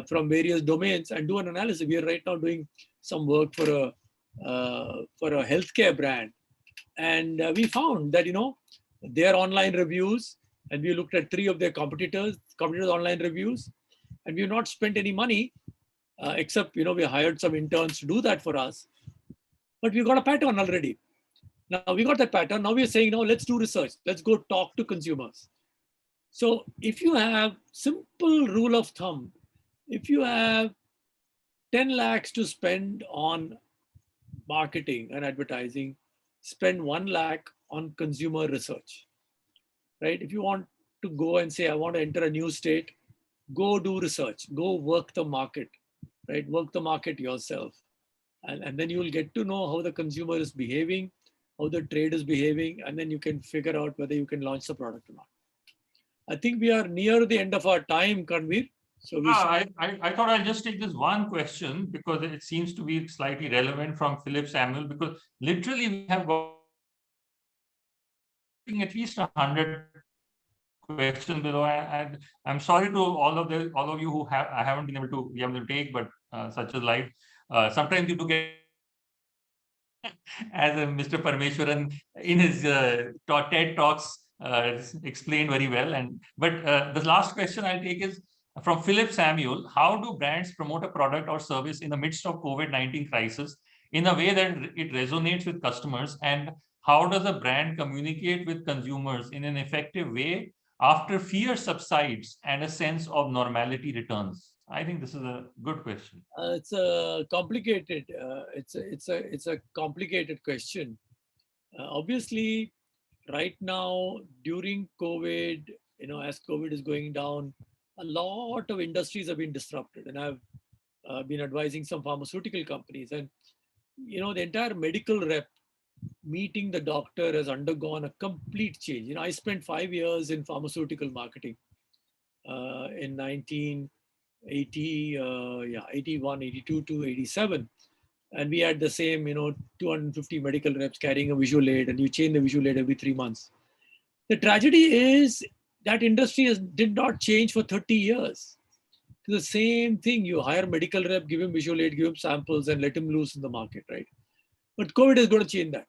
from various domains and do an analysis. We are right now doing some work for a healthcare brand. And we found that, their online reviews, and we looked at 3 of their competitors' online reviews, and we've not spent any money, except, we hired some interns to do that for us. But we got a pattern already. Now we got that pattern. Now we're saying, let's do research. Let's go talk to consumers. So if you have simple rule of thumb, if you have 10 lakhs to spend on marketing and advertising, spend 1 lakh on consumer research, right? If you want to go and say, I want to enter a new state, go do research, go work the market, right? Work the market yourself. And then you will get to know how the consumer is behaving, how the trade is behaving, and then you can figure out whether you can launch the product or not. I think we are near the end of our time, Karnvir. So I thought I'll just take this one question because it seems to be slightly relevant from Philip Samuel, because literally we have got at least 100 questions below. And I'm sorry to all of you who I haven't been able to take, but such as life. Sometimes you do get, as Mr. Parameswaran in his TED Talks explained very well. But the last question I'll take is from Philip Samuel. How do brands promote a product or service in the midst of COVID-19 crisis in a way that it resonates with customers? And how does a brand communicate with consumers in an effective way after fear subsides and a sense of normality returns? I think this is a good question. It's a complicated. It's a complicated question. Obviously, right now during COVID, as COVID is going down, a lot of industries have been disrupted, and I've been advising some pharmaceutical companies, and the entire medical rep meeting the doctor has undergone a complete change. I spent 5 years in pharmaceutical marketing in 81, 82 to 87. And we had the same, 250 medical reps carrying a visual aid, and you change the visual aid every 3 months. The tragedy is that industry did not change for 30 years. It's the same thing. You hire a medical rep, give him visual aid, give him samples, and let him loose in the market, right? But COVID is going to change that.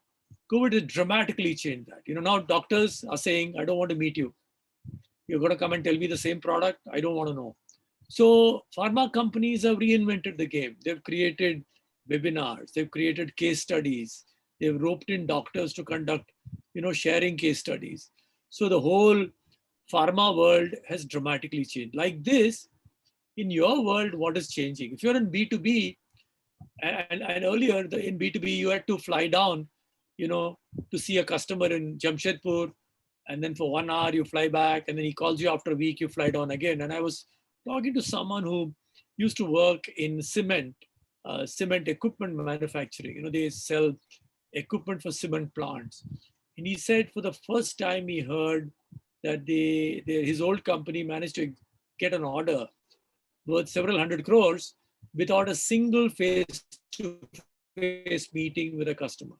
COVID has dramatically changed that. Now doctors are saying, I don't want to meet you. You're going to come and tell me the same product. I don't want to know. So pharma companies have reinvented the game. They've created webinars. They've created case studies. They've roped in doctors to conduct, sharing case studies. So the whole pharma world has dramatically changed. Like this, in your world, what is changing? If you're in B2B, and earlier in B2B, you had to fly down, to see a customer in Jamshedpur, and then for 1 hour you fly back, and then he calls you after a week, you fly down again. And I was talking to someone who used to work in cement equipment manufacturing. They sell equipment for cement plants. And he said for the first time he heard that his old company managed to get an order worth several hundred crores without a single face-to-face meeting with a customer.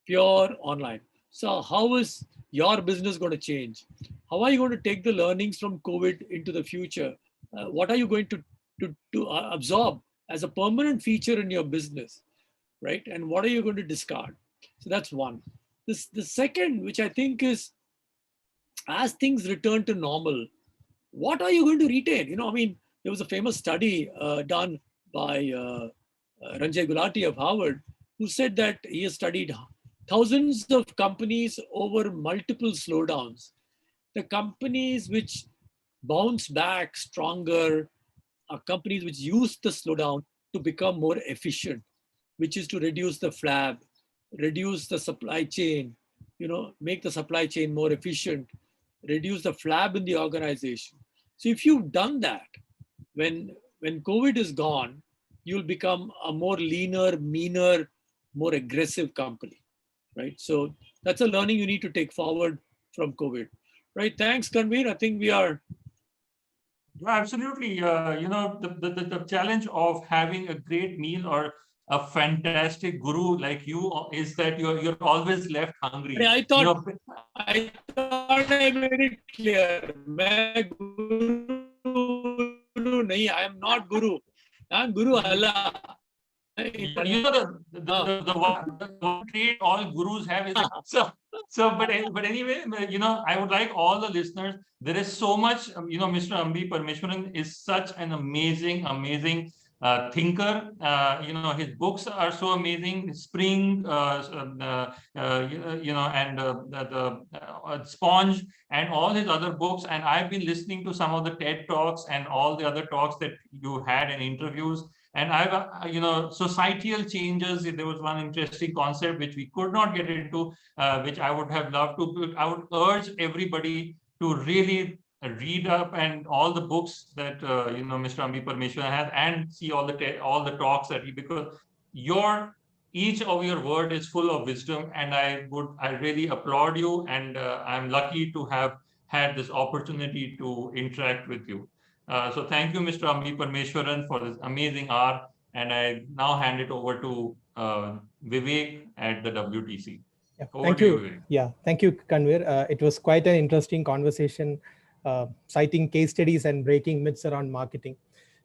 Pure online. So how is your business going to change? How are you going to take the learnings from COVID into the future? What are you going to absorb as a permanent feature in your business, right? And what are you going to discard? So that's one. The second, which I think is, as things return to normal, what are you going to retain? There was a famous study done by Ranjay Gulati of Harvard, who said that he has studied thousands of companies over multiple slowdowns. The companies which bounce back stronger are companies which use the slowdown to become more efficient, which is to reduce the flab, reduce the supply chain, make the supply chain more efficient, reduce the flab in the organization. So if you've done that, when COVID is gone, you'll become a more leaner, meaner, more aggressive company, right? So that's a learning you need to take forward from COVID, right? Thanks, Karnvir. I think we are. Yeah, absolutely. The challenge of having a great meal or a fantastic guru like you is that you're always left hungry. I thought I made it clear. I am not guru. I'm Guru Allah. The one trait all gurus have is but anyway, I would like all the listeners. There is so much, Mr. Ambi Parameswaran is such an amazing thinker. His books are so amazing. Spring, and the Sponge, and all his other books. And I've been listening to some of the TED Talks and all the other talks that you had in interviews. And I've, societal changes. There was one interesting concept which we could not get into, which I would have loved to. I would urge everybody to really read up and all the books that Mr. Ambi Parameswaran has, and see all the talks that because each of your word is full of wisdom, and I really applaud you, and I'm lucky to have had this opportunity to interact with you. So thank you, Mr. Ambi Parameswaran, for this amazing hour. And I now hand it over to Vivek at the WTC. Yeah, thank you. Vivek. Yeah, thank you, Karnvir. It was quite an interesting conversation, citing case studies and breaking myths around marketing.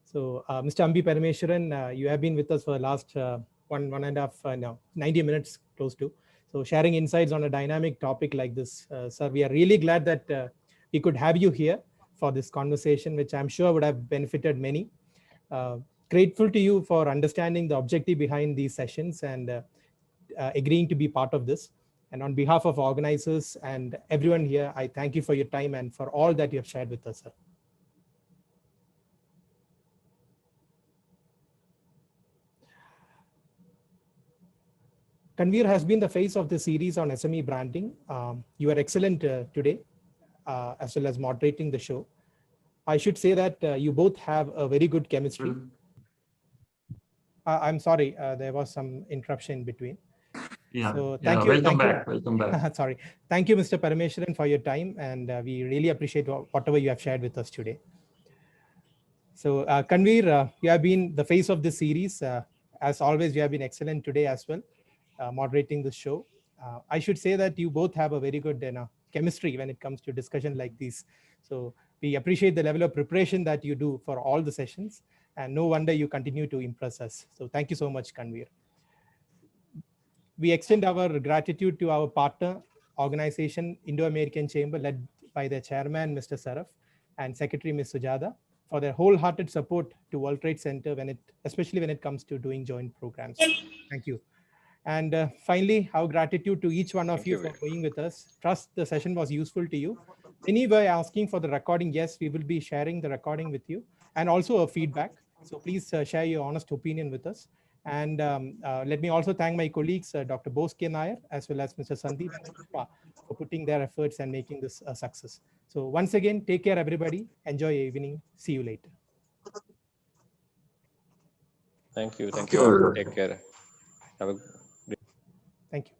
So, Mr. Ambi Parameswaran, you have been with us for the last 90 minutes close to. So, sharing insights on a dynamic topic like this. Sir, we are really glad that we could have you here for this conversation, which I'm sure would have benefited many. Grateful to you for understanding the objective behind these sessions and agreeing to be part of this. And on behalf of organizers and everyone here, I thank you for your time and for all that you have shared with us, sir. Karnvir has been the face of the series on SME branding. You are excellent today, as well as moderating the show. I should say that you both have a very good chemistry. I'm sorry, there was some interruption in between. Yeah. So thank you. Welcome back. Sorry. Thank you, Mr. Parameswaran, for your time, and we really appreciate whatever you have shared with us today. So Karnvir, you have been the face of this series. As always, you have been excellent today as well, moderating the show. I should say that you both have a very good chemistry when it comes to discussion like this. So we appreciate the level of preparation that you do for all the sessions, and no wonder you continue to impress us. So thank you so much, Karnvir. We extend our gratitude to our partner organization, Indo-American Chamber, led by their chairman, Mr. Saraf, and Secretary, Ms. Sujata, for their wholehearted support to World Trade Center, especially when it comes to doing joint programs. Thank you. And finally, our gratitude to each one of Thank you you for very being with us. Trust the session was useful to you. Many were asking for the recording. Yes, we will be sharing the recording with you and also a feedback. So please share your honest opinion with us. And let me also thank my colleagues, Dr. Bose K. Nair, as well as Mr. Sandeep and Pushpa for putting their efforts and making this a success. So once again, take care, everybody. Enjoy your evening. See you later. Thank you. Thank you all. Take care. Have a Thank you.